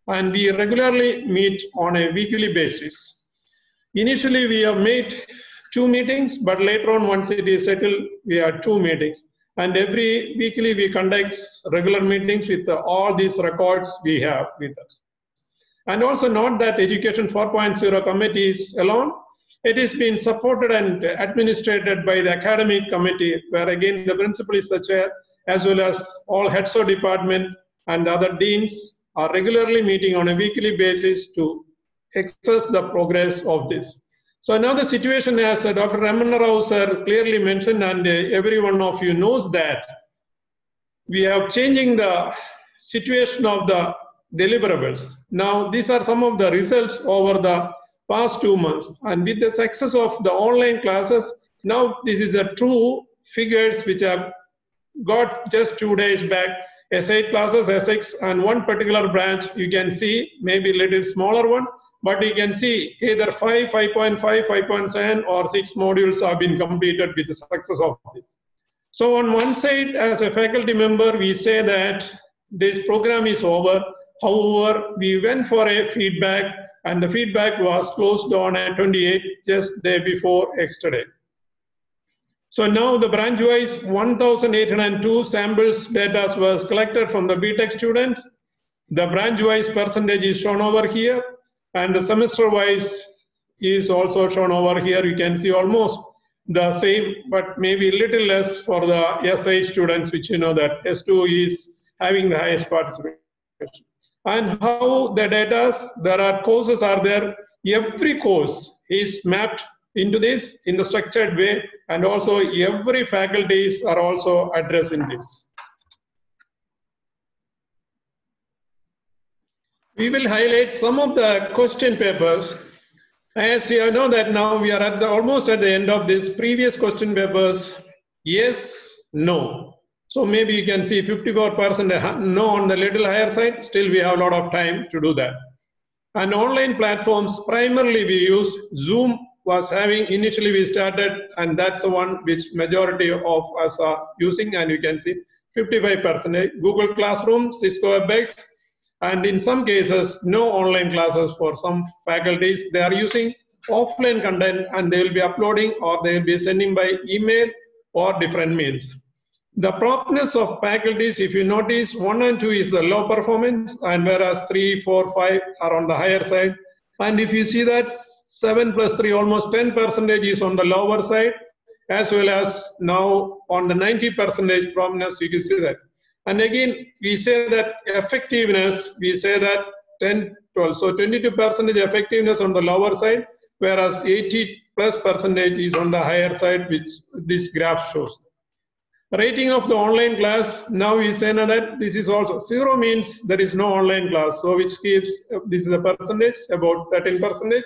and we regularly meet on a weekly basis. Initially, we have made 2 meetings, but later on, once it is settled, we have 2 meetings. And every weekly, we conduct regular meetings with all these records we have with us. And also not that Education 4.0 committee is alone. It is being supported and administered by the academic committee, where again the principal is the chair, as well as all heads of department and other deans are regularly meeting on a weekly basis to assess the progress of this. So now the situation, as Dr. Ramana Rao sir clearly mentioned, and every one of you knows that, we are changing the situation of the deliverables. Now these are some of the results over the past 2 months, and with the success of the online classes, now this is a true figures which have got just 2 days back, S8 classes, S6, and one particular branch, you can see maybe a little smaller one, but you can see either 5, 5.5, 5.7, or 6 modules have been completed with the success of this. So on one side, as a faculty member, we say that this program is over. However, we went for a feedback, and the feedback was closed on at 28, just day before yesterday. So now the branch-wise 1,802 samples data was collected from the BTech students. The branch-wise percentage is shown over here, and the semester-wise is also shown over here. You can see almost the same, but maybe a little less for the S8 students, which you know that S2 is having the highest participation. And how the data, there are courses are there. Every course is mapped into this in the structured way, and also every faculties are also addressing this. We will highlight some of the question papers. As you know that now we are at almost at the end of this previous question papers. Yes, no. So maybe you can see 54% no on the little higher side. Still we have a lot of time to do that. And online platforms, primarily we used Zoom was having, initially we started, and that's the one which majority of us are using, and you can see 55%. Google Classroom, Cisco WebEx, and in some cases, no online classes for some faculties. They are using offline content, and they will be uploading or they will be sending by email or different means. The promptness of faculties, if you notice, 1 and 2 is the low performance, and whereas 3, 4, 5 are on the higher side. And if you see that 7 plus 3, almost 10% is on the lower side, as well as now on the 90% promptness, you can see that. And again, we say that effectiveness, we say that 10, 12. So 22% effectiveness on the lower side, whereas 80+% is on the higher side, which this graph shows. Rating of the online class, now we say now that this is also 0 means there is no online class, so which gives, this is a percentage, about 13%,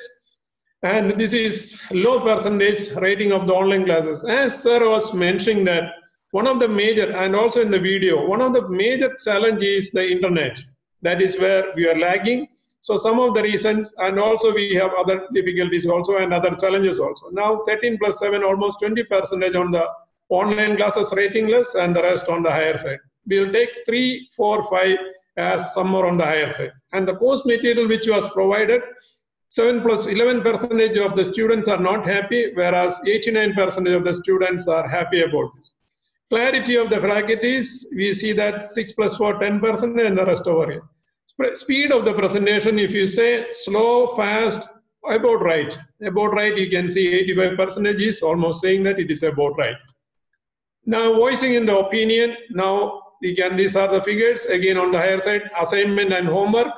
and this is low percentage rating of the online classes. As sir was mentioning that one of the major, and also in the video, one of the major challenge is the internet. That is where we are lagging. So some of the reasons, and also we have other difficulties also and other challenges also. Now 13 plus 7, almost 20% on the online classes rating less, and the rest on the higher side. We will take 3, 4, 5 as some more on the higher side. And the course material which was provided, 7 plus 11% of the students are not happy, whereas 89% of the students are happy about this. Clarity of the faculties, we see that 6 plus 4, 10%, and the rest over here. Speed of the presentation, if you say slow, fast, about right. About right, you can see 85% is almost saying that it is about right. Now voicing in the opinion, now these are the figures, again on the higher side, assignment and homework.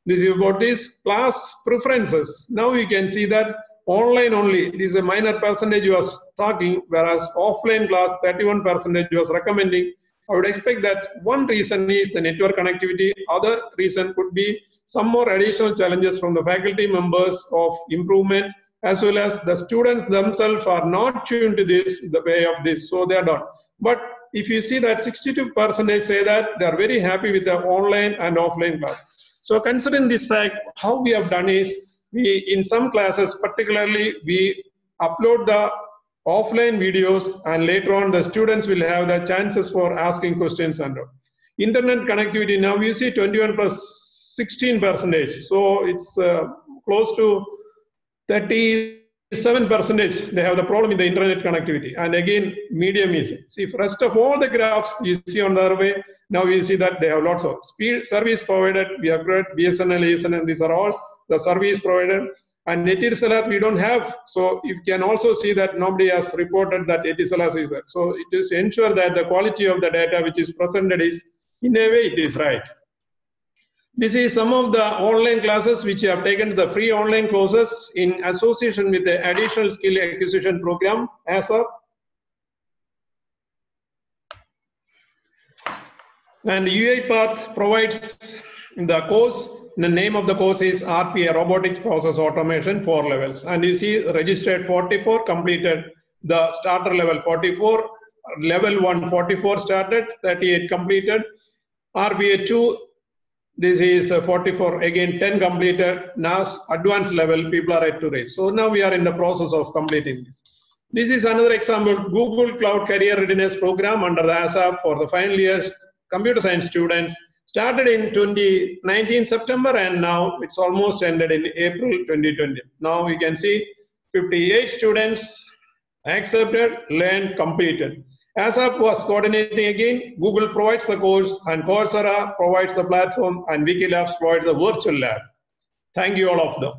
This is about this, class preferences. Now you can see that online only, this is a minor percentage was talking, whereas offline class 31% was recommending. I would expect that one reason is the network connectivity. Other reason could be some more additional challenges from the faculty members of improvement, as well as the students themselves are not tuned to this, the way of this, so they are not. But if you see that 62% say that they are very happy with the online and offline class. So considering this fact, how we have done is, we in some classes particularly, we upload the offline videos, and later on the students will have the chances for asking questions and all. Internet connectivity, now you see 21 plus 16%. So it's close to 37%. They have the problem in the internet connectivity. And again, medium is, see, rest of all the graphs you see on the other way, now you see that they have lots of speed service provided. We have got BSNL, ASN, and these are all the service provided. And Etisalat we don't have, so you can also see that nobody has reported that Etisalat is there. So it is to ensure that the quality of the data which is presented is, in a way, it is right. This is some of the online classes which you have taken, the free online courses in association with the additional skill acquisition program as of. And UiPath provides the course. The name of the course is RPA, Robotics Process Automation, 4 levels. And you see registered 44, completed the starter level 44, level 1 44 started, 38 completed. RBA 2, this is 44, again 10 completed. Now advanced level, people are yet to reach. So now we are in the process of completing this. This is another example, Google Cloud Career Readiness Program under the ASAP for the final years computer science students. Started in 2019 September and now it's almost ended in April 2020. Now we can see 58 students accepted, learned, completed. ASAP was coordinating again. Google provides the course and Coursera provides the platform and Wikilabs provides the virtual lab. Thank you all of them.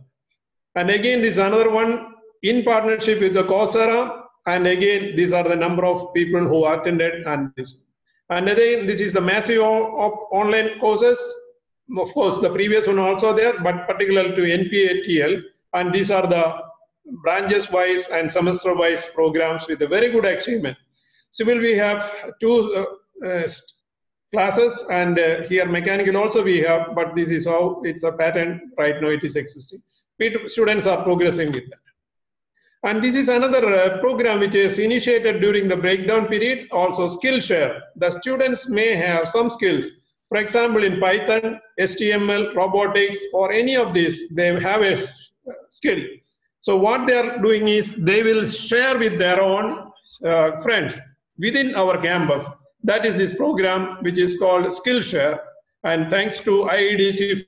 And again, this is another one in partnership with the Coursera. And again, these are the number of people who attended and this. And again, this is the massive of online courses. Of course, the previous one also there, but particular to NPATL. And these are the branches-wise and semester-wise programs with a very good achievement. Civil, we have 2 classes, and here mechanical also we have, but this is how it's a pattern right now it is existing. Students are progressing with that. And this is another program which is initiated during the breakdown period, also Skillshare. The students may have some skills. For example, in Python, HTML, robotics, or any of these, they have a skill. So what they are doing is they will share with their own friends within our campus. That is this program which is called Skillshare. And thanks to IEDC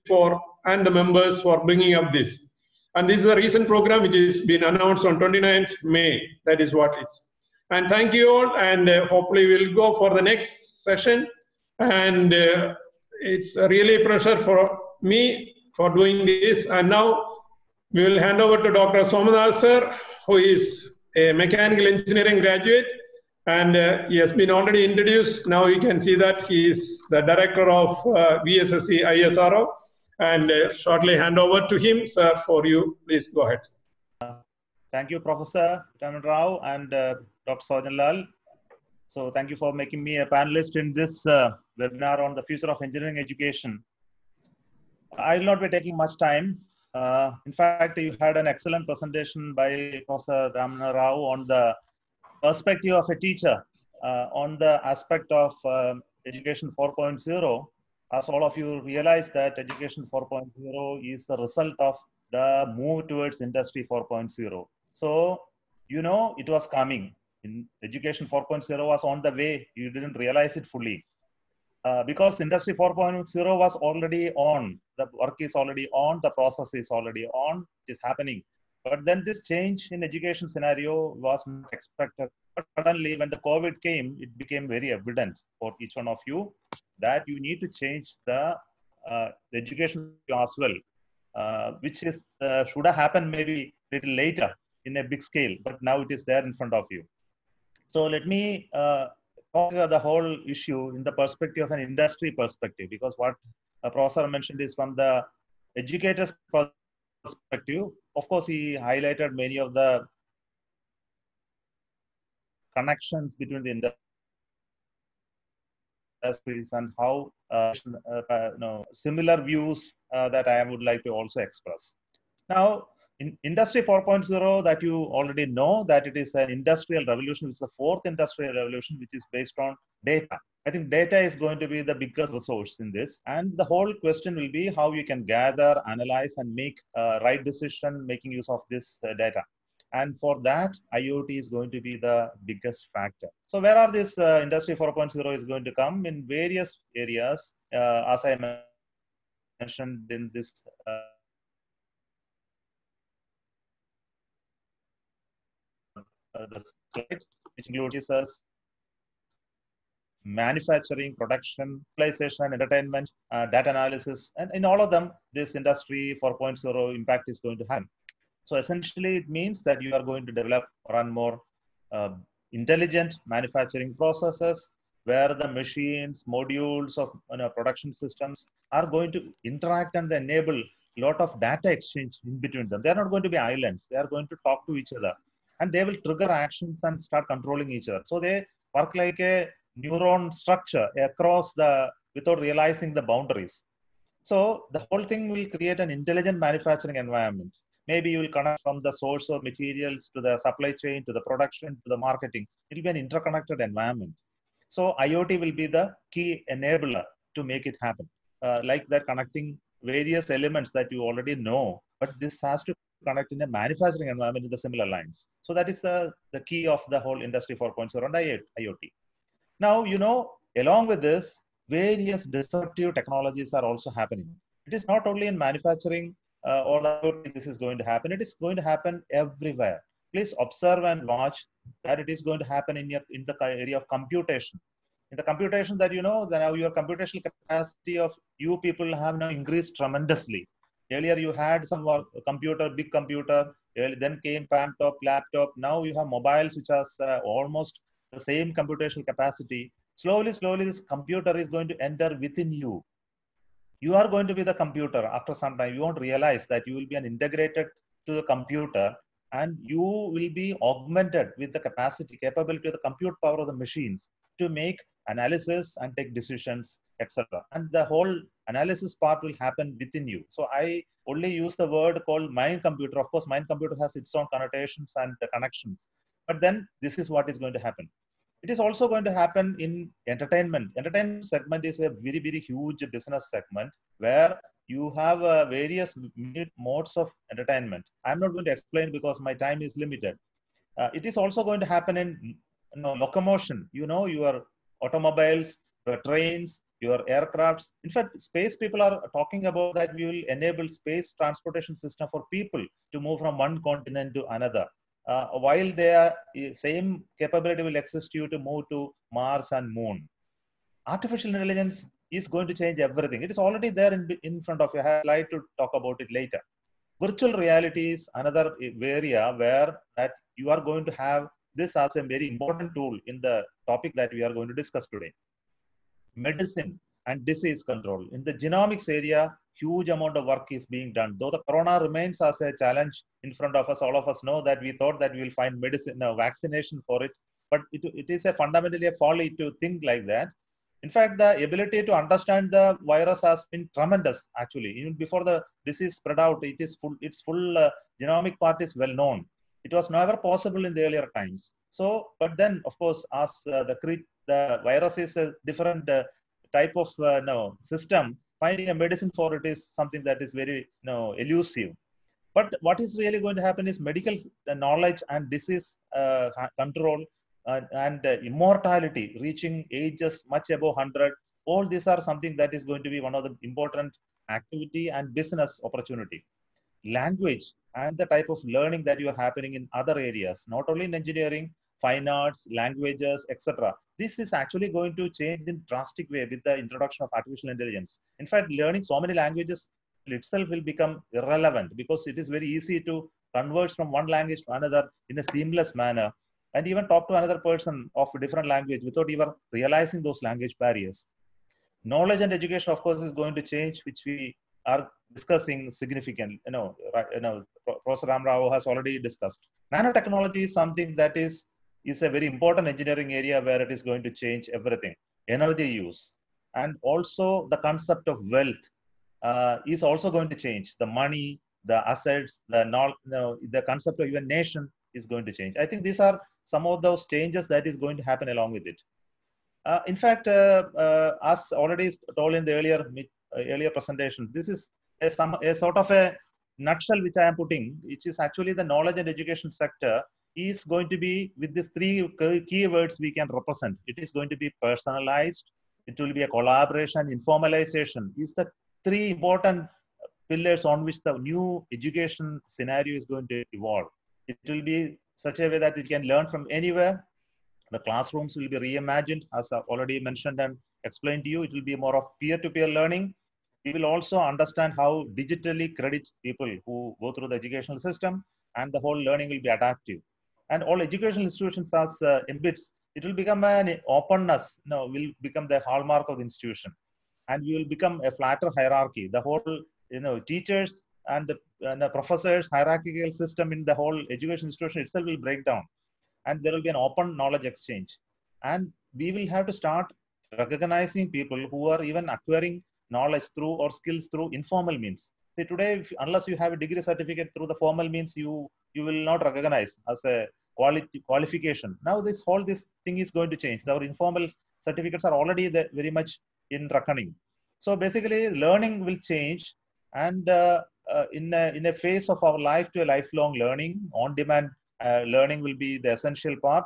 and the members for bringing up this. And this is a recent program which has been announced on 29th May. That is what it's. And thank you all. And hopefully we'll go for the next session. And it's really a pleasure for me for doing this. And now we will hand over to Dr. Somanath sir, who is a mechanical engineering graduate. And he has been already introduced. Now you can see that he is the director of VSSC ISRO. And shortly hand over to him, sir, for you. Please go ahead. Thank you, Professor Ramana Rao and Dr. Sojan Lal. So thank you for making me a panelist in this webinar on the future of engineering education. I will not be taking much time. In fact, you had an excellent presentation by Professor Ramana Rao on the perspective of a teacher on the aspect of Education 4.0. As all of you realize that Education 4.0 is the result of the move towards Industry 4.0. So, you know, it was coming. In Education 4.0 was on the way. You didn't realize it fully. Because Industry 4.0 was already on. The work is already on. The process is already on. It is happening. But then this change in education scenario was not expected. But suddenly when the COVID came, it became very evident for each one of you that you need to change the education as well, which is should have happened maybe a little later in a big scale, but now it is there in front of you. So let me talk about the whole issue in the perspective of an industry perspective, because what Professor mentioned is from the educator's perspective. Of course, he highlighted many of the connections between the industries and how similar views that I would like to also express. Now, in Industry 4.0, that you already know that it is an industrial revolution. It's the fourth industrial revolution, which is based on data. I think data is going to be the biggest resource in this. And the whole question will be how you can gather, analyze, and make right decision making use of this data. And for that, IoT is going to be the biggest factor. So where are this Industry 4.0 is going to come? In various areas, as I mentioned in this the slide, which includes manufacturing, production, utilization, entertainment, data analysis, and in all of them, this Industry 4.0 impact is going to happen. So essentially, it means that you are going to develop, run more intelligent manufacturing processes, where the machines, modules of production systems are going to interact and enable a lot of data exchange in between them. They are not going to be islands. They are going to talk to each other, and they will trigger actions and start controlling each other. So they work like a neuron structure across without realizing the boundaries. So the whole thing will create an intelligent manufacturing environment. Maybe you will connect from the source of materials to the supply chain, to the production, to the marketing. It will be an interconnected environment. So IoT will be the key enabler to make it happen. Like that, connecting various elements that you already know, but this has to connect in a manufacturing environment in the similar lines. So that is the key of the whole Industry 4.0 and IoT. Now, along with this, various disruptive technologies are also happening. It is not only in manufacturing or IoT this is going to happen. It is going to happen everywhere. Please observe and watch that it is going to happen in the area of computation. In the computation that that now your computational capacity of you people have now increased tremendously. Earlier you had some computer, big computer, then came laptop. Now you have mobiles which has almost the same computational capacity. Slowly, this computer is going to enter within you. You are going to be the computer after some time. You won't realize that you will be an integrated to the computer, and you will be augmented with the capability of the compute power of the machines to make analysis and take decisions, etc. And the whole analysis part will happen within you. So I only use the word called mind computer. Of course, mind computer has its own connotations and the connections. But then this is what is going to happen. It is also going to happen in entertainment. Entertainment segment is a very, very huge business segment where you have various modes of entertainment. I'm not going to explain because my time is limited. It is also going to happen in locomotion. Your automobiles, your trains, your aircrafts. In fact, space people are talking about that we will enable space transportation system for people to move from one continent to another. While their same capability will exist you to move to Mars and Moon. Artificial intelligence is going to change everything. It is already there in front of you. I have a slide to talk about it later. Virtual reality is another area where that you are going to have this as a very important tool in the topic that we are going to discuss today. Medicine and disease control. In the genomics area, huge amount of work is being done. Though the corona remains as a challenge in front of us, all of us know that we thought that we will find vaccination for it. But it is fundamentally a folly to think like that. In fact, the ability to understand the virus has been tremendous, actually. Even before the disease spread out, its full genomic part is well known. It was never possible in the earlier times. So, but then, of course, as the virus is a different type of system, finding a medicine for it is something that is very elusive. But what is really going to happen is medical knowledge and disease control and immortality, reaching ages much above 100. All these are something that is going to be one of the important activity and business opportunity. Language and the type of learning that you are happening in other areas, not only in engineering, fine arts, languages, etc. This is actually going to change in drastic way with the introduction of artificial intelligence. In fact, learning so many languages itself will become irrelevant because it is very easy to convert from one language to another in a seamless manner, and even talk to another person of a different language without even realizing those language barriers. Knowledge and education, of course, is going to change, which we are discussing significantly. Professor Ramana Rao has already discussed. Nanotechnology is something that is a very important engineering area where it is going to change everything. Energy use, and also the concept of wealth is also going to change. The money, the assets, the concept of even nation is going to change. I think these are some of those changes that is going to happen along with it. In fact, as already told in the earlier presentation, this is a sort of a nutshell which I am putting, which is actually the knowledge and education sector is going to be with these three keywords we can represent. It is going to be personalized, it will be a collaboration, informalization. Is the three important pillars on which the new education scenario is going to evolve. It will be such a way that it can learn from anywhere. The classrooms will be reimagined, as I already mentioned and explained to you. It will be more of peer-to-peer learning. We will also understand how digitally credit people who go through the educational system, and the whole learning will be adaptive. And all educational institutions as MBITS, it will become an openness, will become the hallmark of the institution. And we will become a flatter hierarchy. The whole, teachers and the professors hierarchical system in the whole education institution itself will break down. And there will be an open knowledge exchange. And we will have to start recognizing people who are even acquiring knowledge through or skills through informal means. See, today, unless you have a degree certificate through the formal means, you will not recognize as a qualification. Now this thing is going to change. Our informal certificates are already very much in reckoning. So basically, learning will change, and in a phase of our life to a lifelong learning, on-demand learning will be the essential part,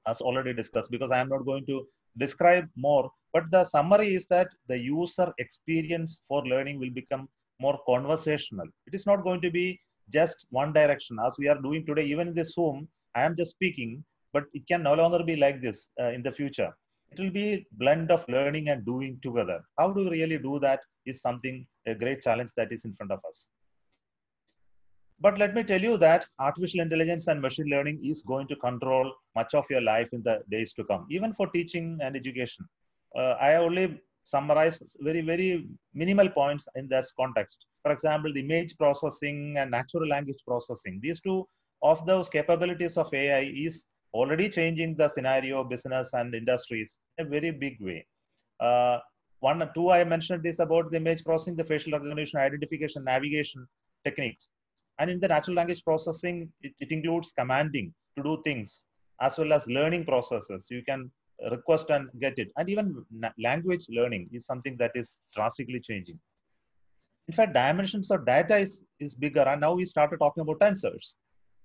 as already discussed, because I am not going to describe more. But the summary is that the user experience for learning will become more conversational. It is not going to be just one direction, as we are doing today. Even in this Zoom, I am just speaking, but it can no longer be like this in the future. It will be a blend of learning and doing together. How do we really do that is something, a great challenge that is in front of us. But let me tell you that artificial intelligence and machine learning is going to control much of your life in the days to come, even for teaching and education. I only summarize very, very minimal points in this context. For example, the image processing and natural language processing. These two of those capabilities of AI is already changing the scenario of business and industries in a very big way. Two I mentioned is about the image processing, the facial recognition, identification, navigation techniques. And in the natural language processing, it includes commanding to do things, as well as learning processes. You can request and get it. And even language learning is something that is drastically changing. In fact, dimensions of data is bigger. And now we started talking about tensors.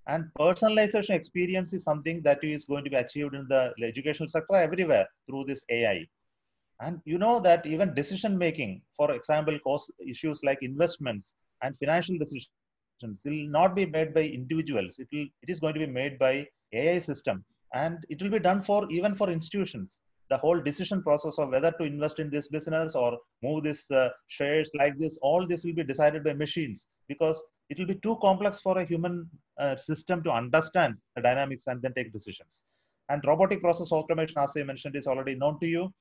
And personalization experience is something that is going to be achieved in the educational sector everywhere through this AI. And you know that even decision making, for example, cost issues like investments and financial decisions, will not be made by individuals. It is going to be made by AI system, and it will be done for even for institutions. The whole decision process of whether to invest in this business or move this shares like this, all this will be decided by machines, because it will be too complex for a human system to understand the dynamics and then take decisions. And robotic process automation, as I mentioned, is already known to you.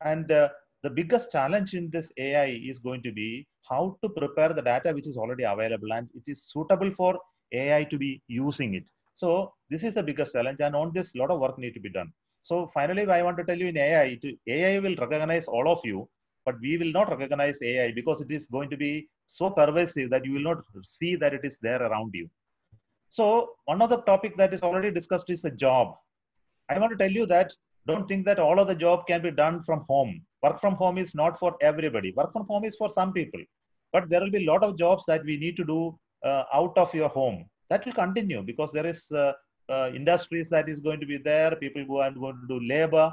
And the biggest challenge in this AI is going to be how to prepare the data which is already available and it is suitable for AI to be using it. So this is the biggest challenge, and on this, a lot of work need to be done. So finally, I want to tell you, in AI will recognize all of you, but we will not recognize AI because it is going to be so pervasive that you will not see that it is there around you. So one of the topic that is already discussed is the job. I want to tell you that don't think that all of the job can be done from home. Work from home is not for everybody. Work from home is for some people. But there will be a lot of jobs that we need to do out of your home. That will continue because there is industries that is going to be there. People who are going to do labor.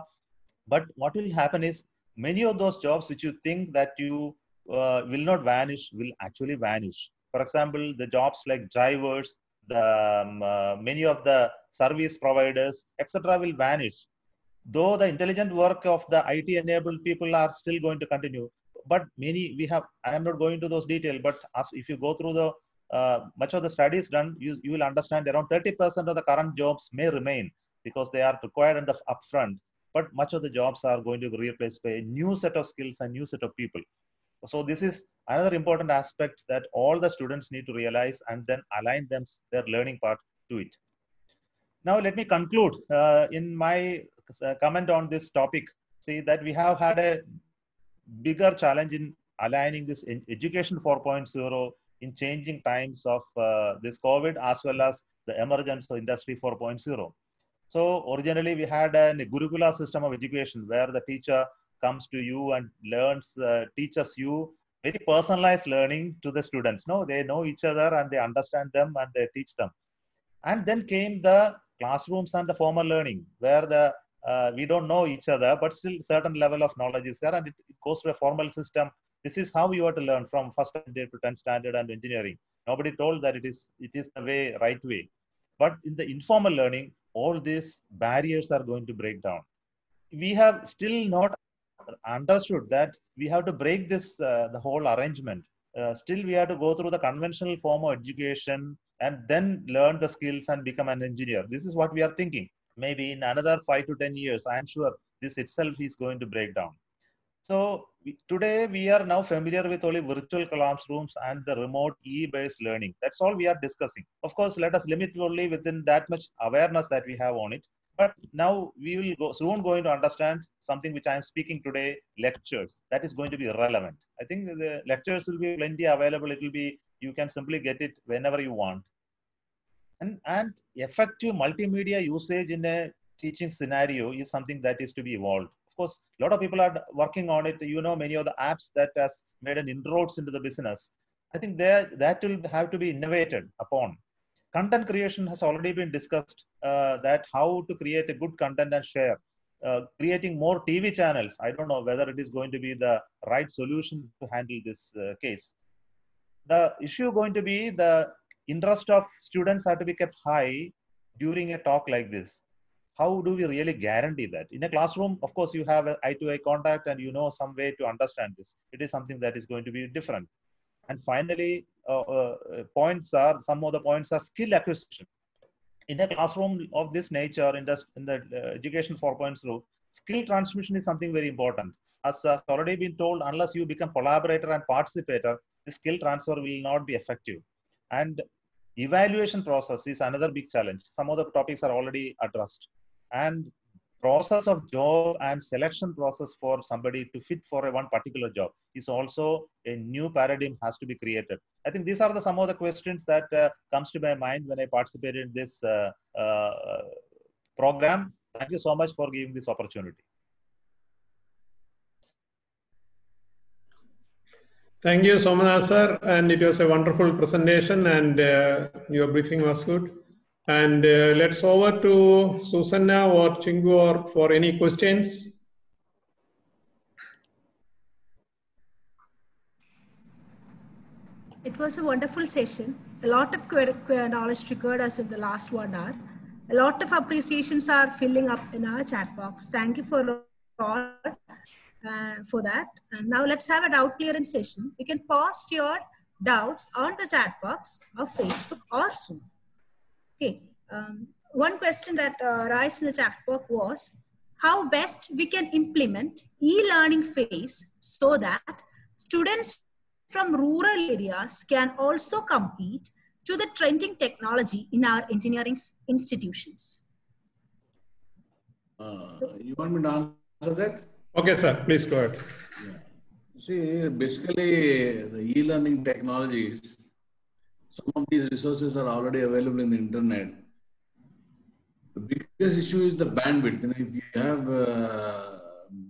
But what will happen is many of those jobs which you think that you will not vanish will actually vanish. For example, the jobs like drivers, many of the service providers, etc., will vanish. Though the intelligent work of the IT-enabled people are still going to continue, but I am not going to those details, but if you go through the much of the studies done, you will understand around 30% of the current jobs may remain because they are required in the upfront, but much of the jobs are going to be replaced by a new set of skills and new set of people. So this is another important aspect that all the students need to realize and then align their learning part to it. Now, let me conclude in my comment on this topic. See that we have had a bigger challenge in aligning this education 4.0 in changing times of this COVID, as well as the emergence of industry 4.0. So originally we had a Gurukula system of education where the teacher comes to you and learns, teaches you very personalized learning to the students. No, they know each other and they understand them and they teach them. And then came the classrooms and the formal learning where we don't know each other, but still certain level of knowledge is there and it goes to a formal system. This is how you have to learn from first standard to 10th standard and engineering. Nobody told that it is the right way. But in the informal learning, all these barriers are going to break down. We have still not understood that we have to break this, the whole arrangement. Still, we have to go through the conventional form of education and then learn the skills and become an engineer. This is what we are thinking. Maybe in another 5 to 10 years, I am sure this itself is going to break down. So today we are now familiar with only virtual classrooms and the remote e-based learning. That's all we are discussing. Of course, let us limit only within that much awareness that we have on it. But now we will soon going to understand something which I am speaking today, lectures. That is going to be relevant. I think the lectures will be plenty available. It will be, you can simply get it whenever you want. And effective multimedia usage in a teaching scenario is something that is to be evolved. course, a lot of people are working on it. You know, many of the apps that has made an inroads into the business. I think that will have to be innovated upon. Content creation has already been discussed, that how to create a good content and share. Creating more TV channels, I don't know whether it is going to be the right solution to handle this case. The issue going to be the interest of students have to be kept high during a talk like this. How do we really guarantee that? In a classroom, of course, you have an eye-to-eye contact and you know some way to understand this. It is something that is going to be different. And finally, some of the points are skill acquisition. In a classroom of this nature, in the education 4.0, skill transmission is something very important. As has already been told, unless you become collaborator and participator, the skill transfer will not be effective. And evaluation process is another big challenge. Some of the topics are already addressed. And process of job and selection process for somebody to fit for one particular job is also a new paradigm has to be created. I think these are some of the questions that comes to my mind when I participated in this program. Thank you so much for giving this opportunity. Thank you, Somanath sir, and it was a wonderful presentation, and your briefing was good. And let's over to Susanna or Chingu for any questions. It was a wonderful session. A lot of knowledge triggered us in the last 1 hour. A lot of appreciations are filling up in our chat box. Thank you for all for that. And now let's have a doubt clearance session. You can post your doubts on the chat box of Facebook or Zoom. Okay. One question that raised in the chat box was how best we can implement e-learning phase so that students from rural areas can also compete to the trending technology in our engineering institutions. You want me to answer that? Okay, sir, please go ahead. Yeah. See, basically, the e-learning technologies, some of these resources are already available in the internet. The biggest issue is the bandwidth. You know, if you have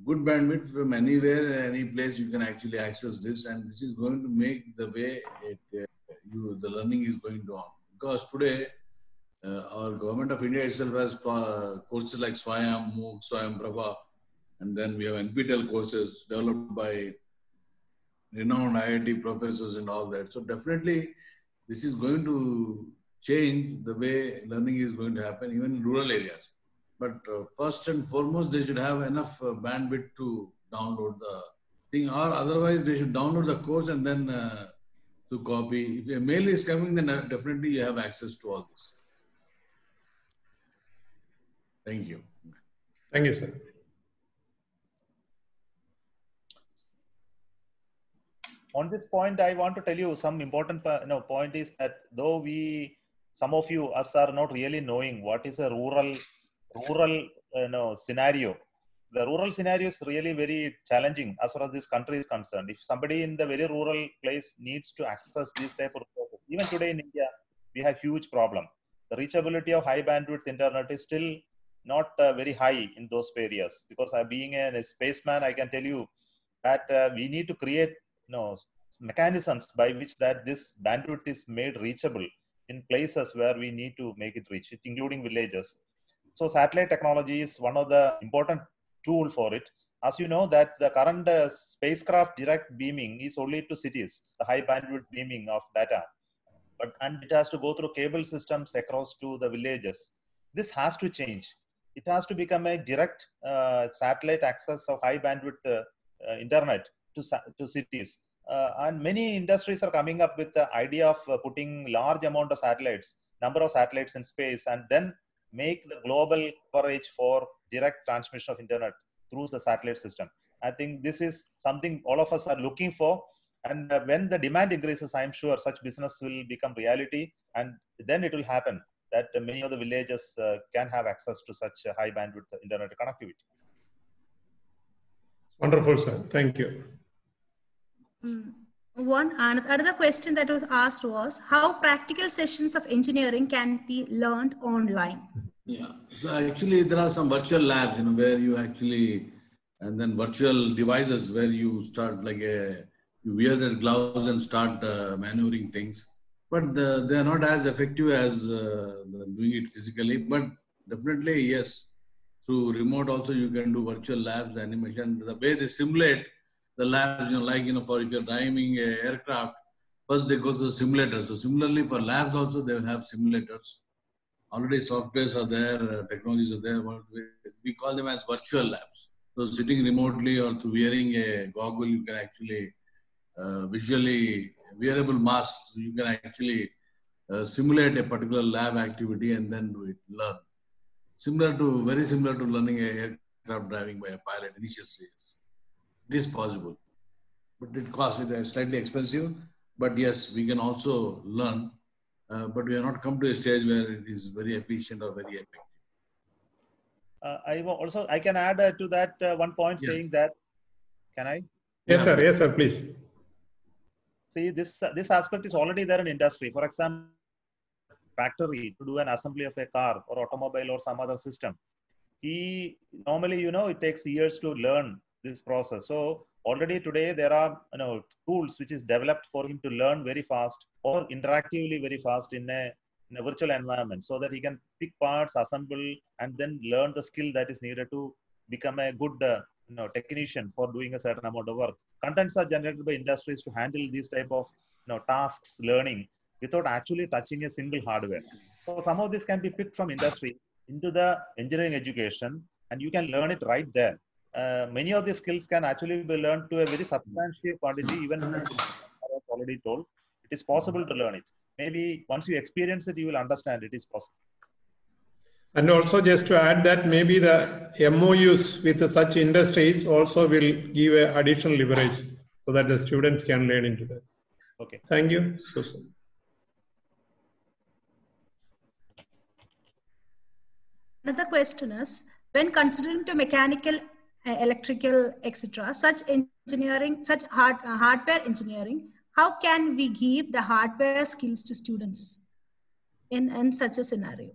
good bandwidth from anywhere, any place, you can actually access this, and this is going to make the way the learning is going on. Because today, our government of India itself has courses like Swayam, MOOC, Swayam Prabha, and then we have NPTEL courses developed by renowned IIT professors and all that. So definitely, this is going to change the way learning is going to happen, even in rural areas. But first and foremost, they should have enough bandwidth to download the thing, or otherwise they should download the course and then to copy. If a mail is coming, then definitely you have access to all this. Thank you. Thank you, sir. On this point, I want to tell you some important point is that though some of you us are not really knowing what is a rural scenario. The rural scenario is really very challenging as far as this country is concerned. If somebody in the very rural place needs to access these type of resources, even today in India, we have huge problem. The reachability of high bandwidth internet is still not very high in those areas. Because being a spaceman, I can tell you that we need to create mechanisms by which that this bandwidth is made reachable in places where we need to make it reach, including villages. So satellite technology is one of the important tool for it. As you know that the current spacecraft direct beaming is only to cities, the high bandwidth beaming of data. And it has to go through cable systems across to the villages. This has to change. It has to become a direct satellite access of high bandwidth internet to cities. And many industries are coming up with the idea of putting large amount of satellites, number of satellites in space, and then make the global coverage for direct transmission of internet through the satellite system. I think this is something all of us are looking for. And when the demand increases, I'm sure such business will become reality. And then it will happen that many of the villages can have access to such high bandwidth internet connectivity. Wonderful, sir. Thank you. Another question that was asked was how practical sessions of engineering can be learned online. Yeah, so actually there are some virtual labs, where you actually and then virtual devices where you start you wear the gloves and start maneuvering things. But they are not as effective as doing it physically. But definitely, yes, through remote also you can do virtual labs, animation. The way they simulate the labs, for if you're driving an aircraft, first they go to the simulator. So similarly for labs also, they will have simulators. Already softwares are there, technologies are there. We call them as virtual labs. So sitting remotely or through wearing a goggle, you can actually visually wearable masks. You can actually simulate a particular lab activity and then do it, learn. Very similar to learning a aircraft driving by a pilot initial stages. It is possible, but it costs. It is slightly expensive. But yes, we can also learn. But we have not come to a stage where it is very efficient or very effective. I can add to that one point saying that, can I? Yes, sir. Yes, sir. Please. See, this aspect is already there in industry. For example, factory to do an assembly of a car or automobile or some other system. Normally, it takes years to learn this process. So already today there are tools which is developed for him to learn very fast or interactively very fast in a virtual environment, so that he can pick parts, assemble, and then learn the skill that is needed to become a good technician for doing a certain amount of work. Contents are generated by industries to handle these type of tasks, learning, without actually touching a single hardware. So some of this can be picked from industry into the engineering education, and you can learn it right there. Many of these skills can actually be learned to a very substantial quantity, even as already told. It is possible to learn it. Maybe once you experience it, you will understand it is possible. And also just to add that maybe the MOUs with such industries also will give a additional leverage so that the students can learn into that. Okay. Thank you, Susan. Another question is, when considering to mechanical, electrical, etc., such hardware engineering, how can we give the hardware skills to students in such a scenario?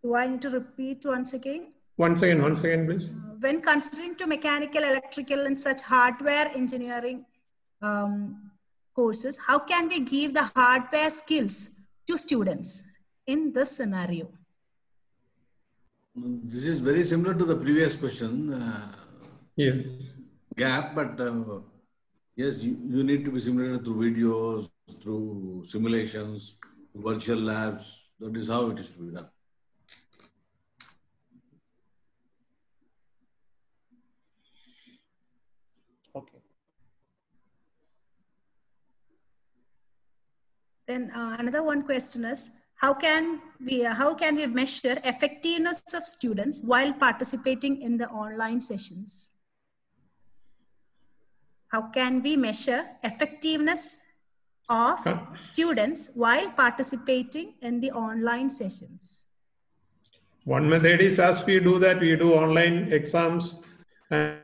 Do I need to repeat once again? Once again, please. When considering to mechanical, electrical, and such hardware engineering courses, how can we give the hardware skills to students in this scenario? This is very similar to the previous question. Yes. Gap, but yes, you need to be simulated through videos, through simulations, virtual labs. That is how it is to be done. Okay. Then another one question is, how can we measure effectiveness of students while participating in the online sessions? How can we measure effectiveness of students while participating in the online sessions? One method is, as we do that, we do online exams and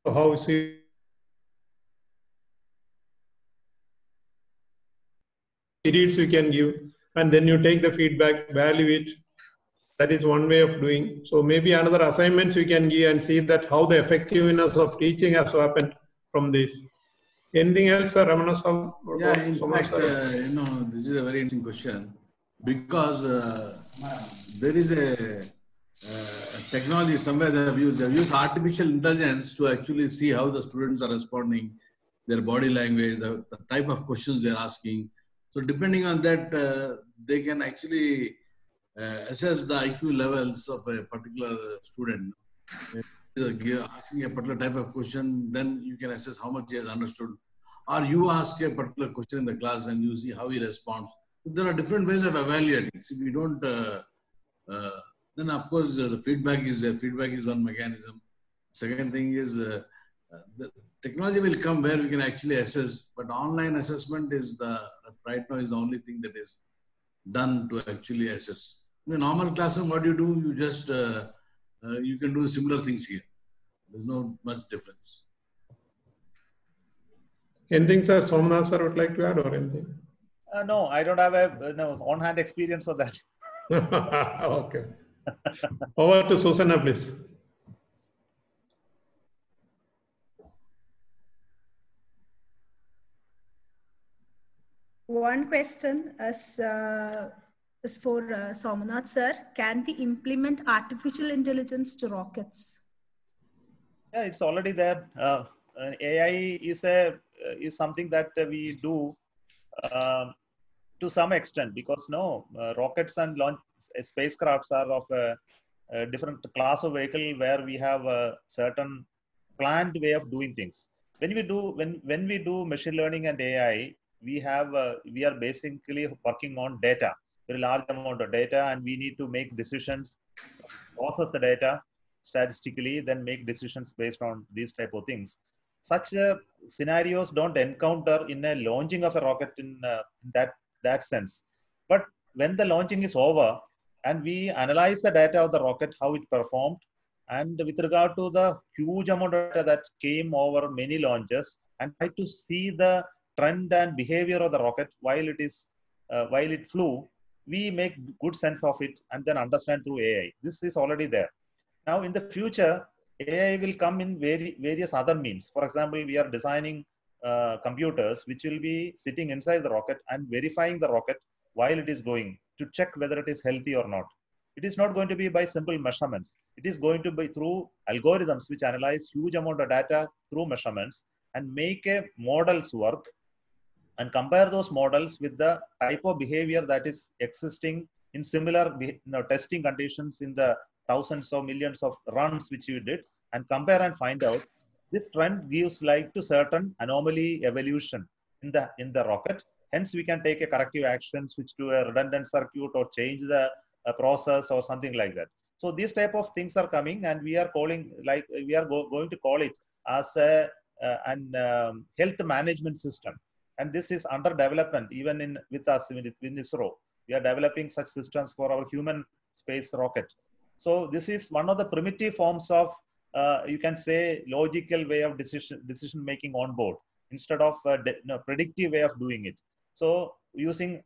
how periods you can give, and then you take the feedback, value it. That is one way of doing. So maybe another assignments you can give and see that how the effectiveness of teaching has happened from this. Anything else, Ramana Rao? Yeah, in fact, this is a very interesting question, because there is a technology somewhere they have used. They have used artificial intelligence to actually see how the students are responding, their body language, the type of questions they're asking. So depending on that, they can actually assess the IQ levels of a particular student. Asking a particular type of question, then you can assess how much he has understood. Or you ask a particular question in the class and you see how he responds. There are different ways of evaluating. So if you don't, then of course the feedback is there. Feedback is one mechanism. Second thing is the technology will come where we can actually assess, but online assessment is right now is the only thing that is done to actually assess. In a normal classroom, what you do, you just you can do similar things here. There's no much difference. Anything, sir? Somanath sir would like to add or anything? No, I don't have a on-hand experience of that. Okay. Over to Susanna, please. One question is for Somanath sir. Can we implement artificial intelligence to rockets? Yeah, it's already there. AI is something that we do to some extent, because rockets and launch spacecrafts are of a different class of vehicle where we have a certain planned way of doing things. When we do machine learning and AI, we are basically working on data, very large amount of data, and we need to make decisions, process the data statistically, then make decisions based on these type of things. Such scenarios don't encounter in a launching of a rocket in that sense. But when the launching is over and we analyze the data of the rocket, how it performed, and with regard to the huge amount of data that came over many launches, and try to see the trend and behavior of the rocket while it flew, we make good sense of it and then understand through AI. This is already there. Now, in the future, AI will come in various other means. For example, we are designing computers which will be sitting inside the rocket and verifying the rocket while it is going to check whether it is healthy or not. It is not going to be by simple measurements. It is going to be through algorithms which analyze huge amount of data through measurements and make a models work and compare those models with the type of behavior that is existing in similar testing conditions in the thousands or millions of runs which you did, and compare and find out this trend gives light to certain anomaly evolution in the rocket. Hence, we can take a corrective action, switch to a redundant circuit, or change the process or something like that. So these type of things are coming, and we are calling going to call it as an health management system. And this is under development even with us in ISRO. We are developing such systems for our human space rocket. So this is one of the primitive forms of, you can say, logical way of decision making on board, instead of predictive way of doing it. So using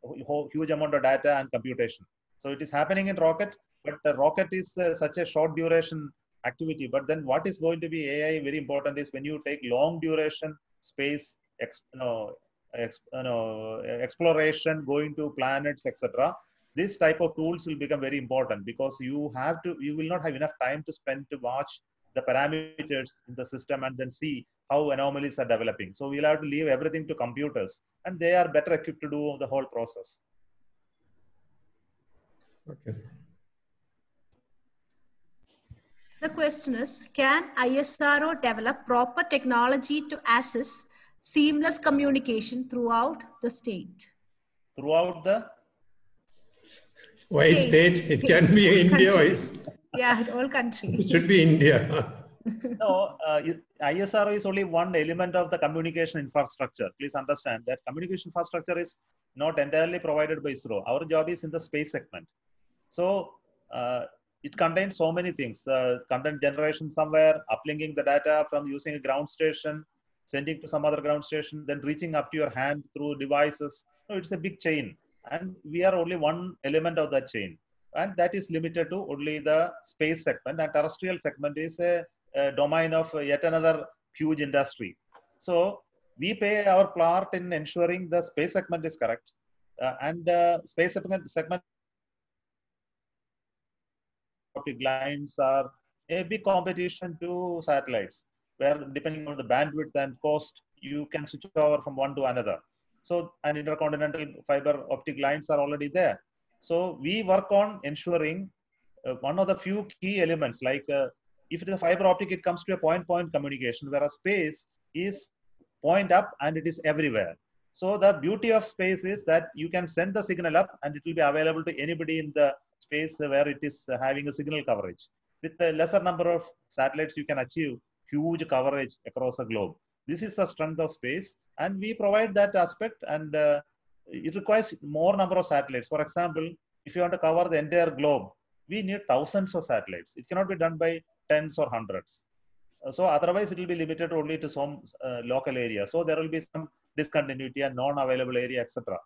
huge amount of data and computation. So it is happening in rocket, but the rocket is such a short duration activity. But then what is going to be AI very important is when you take long duration space, exploration, going to planets, etc. This type of tools will become very important, because you will not have enough time to spend to watch the parameters in the system and then see how anomalies are developing. So we'll have to leave everything to computers, and they are better equipped to do the whole process. Okay, sir. The question is, can ISRO develop proper technology to assist seamless communication throughout the state? Throughout the? Why state? It can be India wise. Yeah, all country. It should be India. No, ISRO is only one element of the communication infrastructure. Please understand that communication infrastructure is not entirely provided by ISRO. Our job is in the space segment. So it contains so many things. Content generation somewhere, uplinking the data from using a ground station, sending to some other ground station, then reaching up to your hand through devices. So it's a big chain. And we are only one element of that chain. And that is limited to only the space segment. And terrestrial segment is a domain of yet another huge industry. So we play our part in ensuring the space segment is correct. And space segment optic lines are a big competition to satellites, where depending on the bandwidth and cost, you can switch over from one to another. So, and intercontinental fiber optic lines are already there. So we work on ensuring one of the few key elements, like if it is a fiber optic, it comes to a point-point communication, whereas space is point up and it is everywhere. So the beauty of space is that you can send the signal up and it will be available to anybody in the space where it is having a signal coverage. With a lesser number of satellites, you can achieve huge coverage across the globe. This is the strength of space, and we provide that aspect, and it requires more number of satellites. For example, if you want to cover the entire globe, we need thousands of satellites. It cannot be done by tens or hundreds. So otherwise, it will be limited only to some local area. So there will be some discontinuity and non-available area, etc.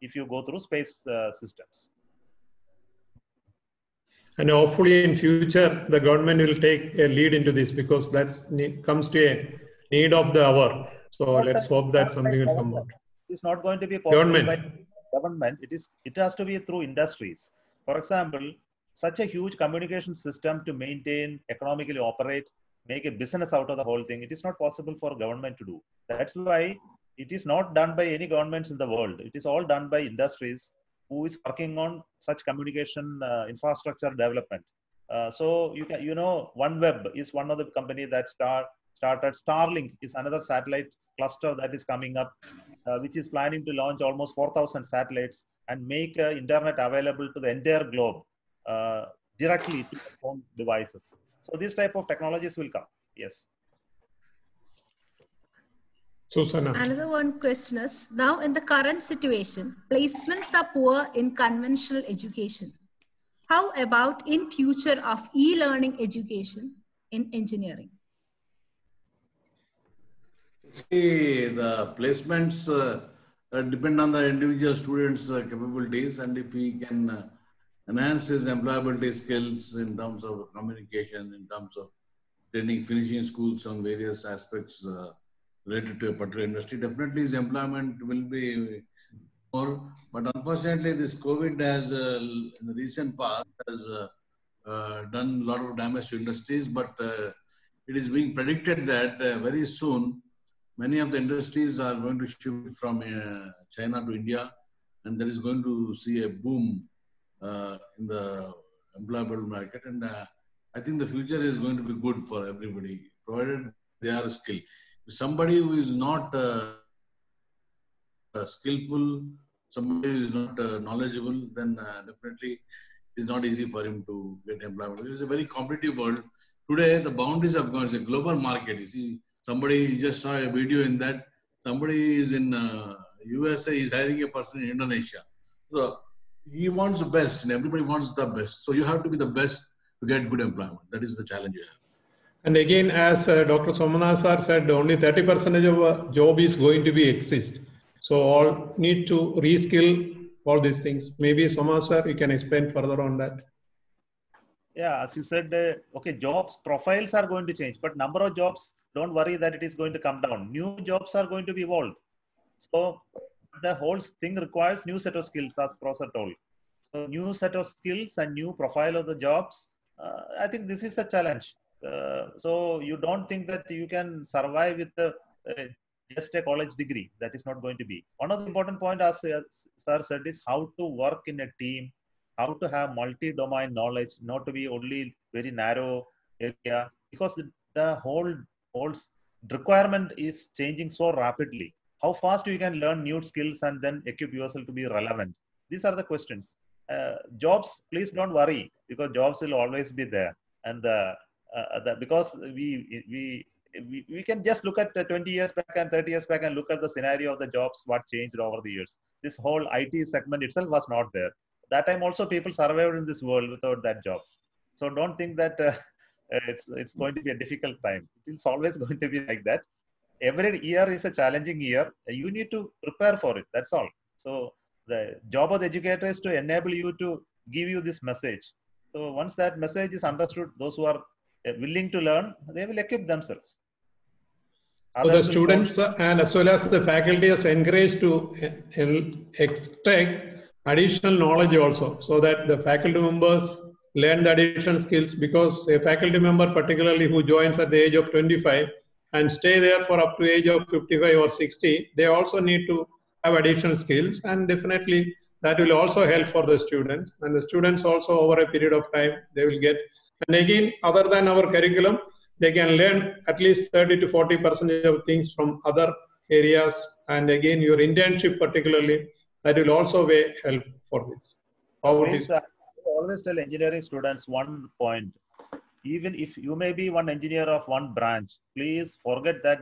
if you go through space systems. And hopefully in future, the government will take a lead into this because that's comes to a need of the hour. So let's hope that something will come out. It's not going to be possible by Government. government. It has to be through industries. For example, such a huge communication system to maintain, economically operate, make a business out of the whole thing. It is not possible for government to do. That's why it is not done by any governments in the world. It is all done by industries who is working on such communication infrastructure development. So you know, OneWeb is one of the company that started. Starlink is another satellite cluster that is coming up, which is planning to launch almost 4,000 satellites and make internet available to the entire globe directly to phone devices. So these type of technologies will come. Yes. Susana. Another one question is, now in the current situation, placements are poor in conventional education. How about in future of e-learning education in engineering? See, the placements depend on the individual students' capabilities, and if he can enhance his employability skills in terms of communication, in terms of training, finishing schools on various aspects related to a particular industry, definitely his employment will be more. But unfortunately, this COVID has, in the recent past, has done a lot of damage to industries, but it is being predicted that very soon, many of the industries are going to shift from China to India, and there is going to see a boom in the employable market. And I think the future is going to be good for everybody, provided they are skilled. If somebody who is not skillful, somebody who is not knowledgeable, then definitely it's not easy for him to get employment. It's a very competitive world. Today, the boundaries have gone. It's a global market. You see, somebody just saw a video in that somebody is in USA, is hiring a person in Indonesia. So he wants the best, and everybody wants the best. So you have to be the best to get good employment. That is the challenge you have. And again, as Dr. Somanath sir said, only 30% of a job is going to be exist. So all need to reskill all these things. Maybe Somanath sir, you can explain further on that. Yeah, as you said, okay, jobs profiles are going to change, but number of jobs, don't worry that it is going to come down. New jobs are going to be evolved. So the whole thing requires new set of skills, as Professor told. So new set of skills and new profile of the jobs. I think this is the challenge. So you don't think that you can survive with just a college degree. That is not going to be. One of the important points, as sir said, is how to work in a team, how to have multi-domain knowledge, not to be only very narrow area, because the whole requirement is changing so rapidly. How fast you can learn new skills and then equip yourself to be relevant? These are the questions. Jobs, please don't worry, because jobs will always be there. And because we can just look at 20 years back and 30 years back and look at the scenario of the jobs, what changed over the years. This whole IT segment itself was not there. That time also people survived in this world without that job. So don't think that it's going to be a difficult time. It's always going to be like that. Every year is a challenging year. You need to prepare for it. That's all. So the job of the educator is to enable you to give you this message. So once that message is understood, those who are willing to learn, they will equip themselves. So the students and as well as the faculty is encouraged to extract additional knowledge also, so that the faculty members learn the additional skills, because a faculty member particularly who joins at the age of 25 and stay there for up to age of 55 or 60, they also need to have additional skills, and definitely that will also help for the students. And the students also over a period of time, they will get, and again, other than our curriculum, they can learn at least 30 to 40% of things from other areas. And again, your internship particularly, that will also be help for this. Please, I always tell engineering students one point. Even if you may be one engineer of one branch, please forget that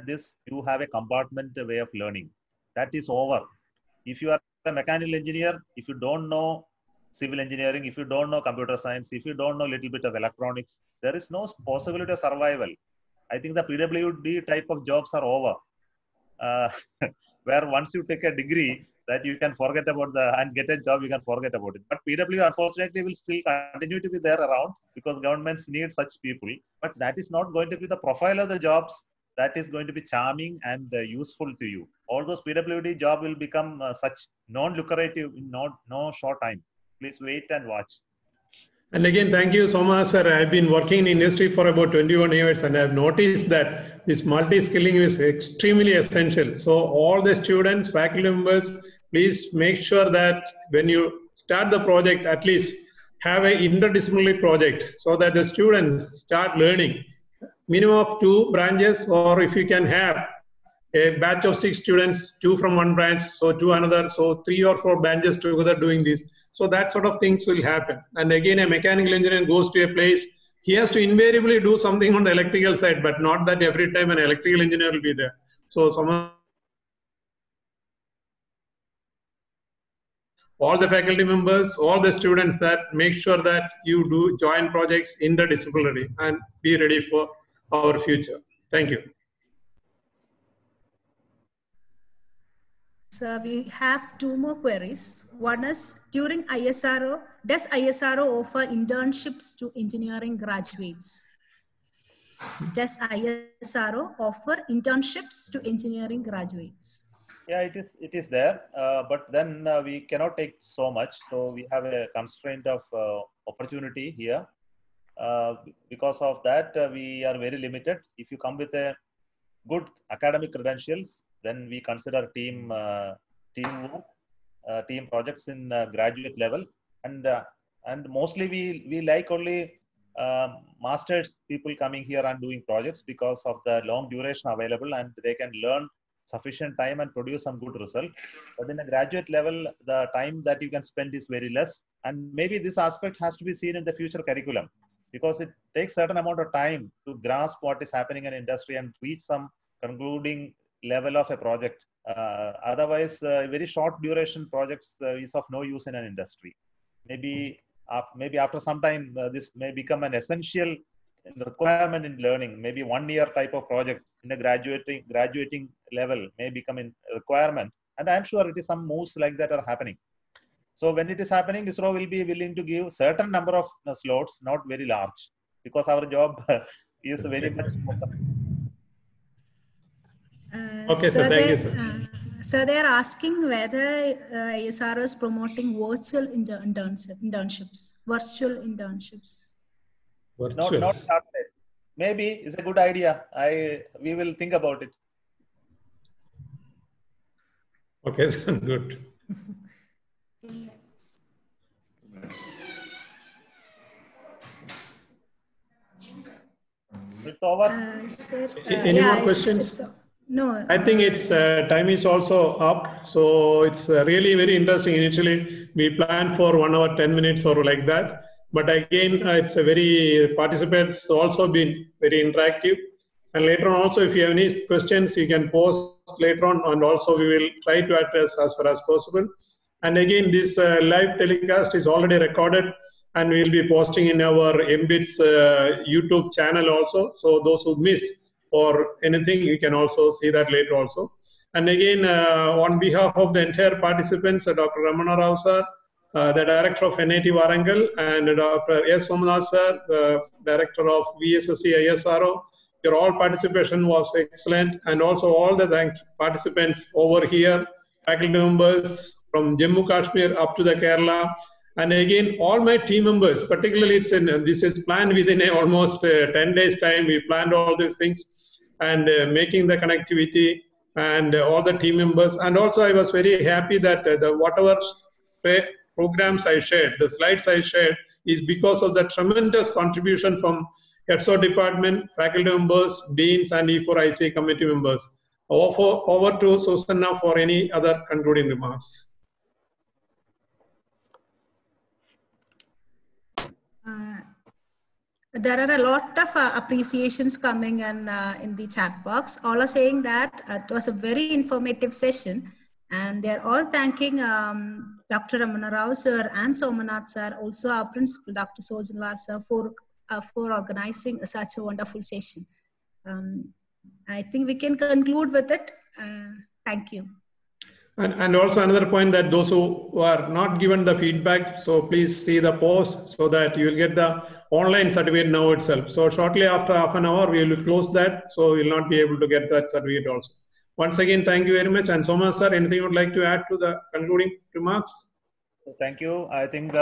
you have a compartment way of learning. That is over. If you are a mechanical engineer, if you don't know civil engineering, if you don't know computer science, if you don't know a little bit of electronics, there is no possibility of survival. I think the PWD type of jobs are over. Where once you take a degree, that you can forget about and get a job, you can forget about it. But PW unfortunately will still continue to be there around because governments need such people. But that is not going to be the profile of the jobs that is going to be charming and useful to you. All those PWD job will become such non-lucrative in no short time. Please wait and watch. And again, thank you so much, sir. I've been working in industry for about 21 years and I've noticed that this multi-skilling is extremely essential. So all the students, faculty members, please make sure that when you start the project, at least have an interdisciplinary project so that the students start learning. Minimum of 2 branches, or if you can have a batch of 6 students, 2 from one branch, so 2 another, so 3 or 4 branches together doing this. So that sort of things will happen. And again, a mechanical engineer goes to a place, he has to invariably do something on the electrical side, but not that every time an electrical engineer will be there. So all the faculty members, all the students, that make sure that you do join projects interdisciplinary and be ready for our future. Thank you. So we have 2 more queries. One is, during ISRO, does ISRO offer internships to engineering graduates? Does ISRO offer internships to engineering graduates? Yeah, it is there, but then we cannot take so much. So we have a constraint of opportunity here. Because of that, we are very limited. If you come with a good academic credentials, then we consider teamwork, team projects in graduate level, and mostly we like only masters people coming here and doing projects because of the long duration available, and they can learn sufficient time and produce some good result. But in a graduate level, the time that you can spend is very less, and maybe this aspect has to be seen in the future curriculum, because it takes certain amount of time to grasp what is happening in industry and reach some concluding level of a project. Otherwise, very short duration projects is of no use in an industry. Maybe after some time, this may become an essential requirement in learning. Maybe 1 year type of project in a graduating level may become a requirement. And I'm sure it is some moves like that are happening. So when it is happening, ISRO will be willing to give certain number of slots, not very large, because our job is very much focused. Okay, so thank you, sir. So they're asking whether ISRO is promoting virtual internships. Virtual. Not started. Maybe it's a good idea. We will think about it. Okay, so good. It's over. Any more questions? No. I think it's time is also up. So it's really very interesting. Initially, we planned for 1 hour, 10 minutes or like that. But again, it's a very, participants also been very interactive. And later on also, if you have any questions, you can post later on, and also we will try to address as far as possible. And again, this live telecast is already recorded, and we will be posting in our MBITS YouTube channel also. So those who missed or anything, you can also see that later also. And again, on behalf of the entire participants, Dr. Ramana Rao sir, the director of NIT Warangal, and Dr. S. Somanath sir, the director of VSSC ISRO, your all participation was excellent. And also all the participants over here, faculty members from Jammu Kashmir up to the Kerala. And again, all my team members, particularly this is planned within almost 10 days time. We planned all these things and making the connectivity and all the team members. And also I was very happy that whatever programs I shared, the slides I shared, is because of the tremendous contribution from ETSO department, faculty members, deans, and E4IC committee members. Over to Susanna for any other concluding remarks. There are a lot of appreciations coming in the chat box. All are saying that it was a very informative session, and they're all thanking Dr. Ramana Rao sir and Somanath sir, also our principal, Dr. Sojan Lal sir, for organizing such a wonderful session. I think we can conclude with it. Thank you. And also another point that those who are not given the feedback, so please see the post so that you will get the online certificate now itself. So shortly after half an hour, we will close that. So you will not be able to get that certificate also. Once again, thank you very much. And Somanath sir, anything you would like to add to the concluding remarks? Thank you. I think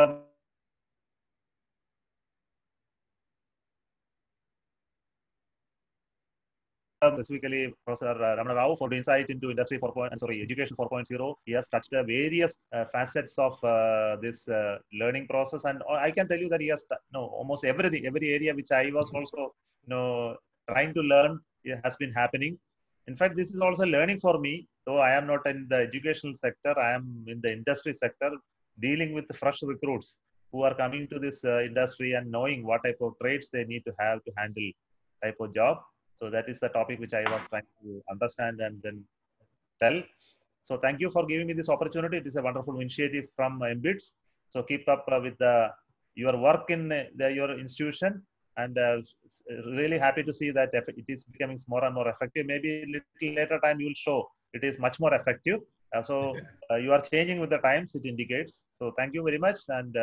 specifically Professor Ramana Rao for the insight into education 4.0. He has touched the various facets of this learning process, and I can tell you that he has almost everything, every area which I was also trying to learn has been happening. In fact, this is also learning for me, though I am not in the educational sector. I am in the industry sector, dealing with the fresh recruits who are coming to this industry and knowing what type of traits they need to have to handle type of job. So that is the topic which I was trying to understand and then tell. So thank you for giving me this opportunity. It is a wonderful initiative from MBITS. So keep up with your work in your institution, and really happy to see that it is becoming more and more effective. Maybe a little later time you will show it is much more effective. So you are changing with the times, it indicates. So thank you very much, and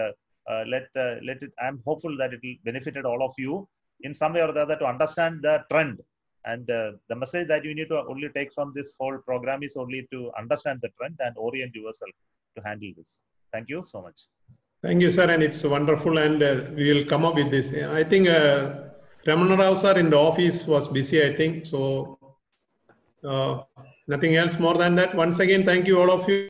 let it. I'm hopeful that it will benefit all of you in some way or the other to understand the trend. And the message that you need to only take from this whole program is only to understand the trend and orient yourself to handle this. Thank you so much. Thank you, sir, and it's wonderful, and we will come up with this. I think Ramana Rao sir in the office was busy, I think, so nothing else more than that. Once again, thank you all of you.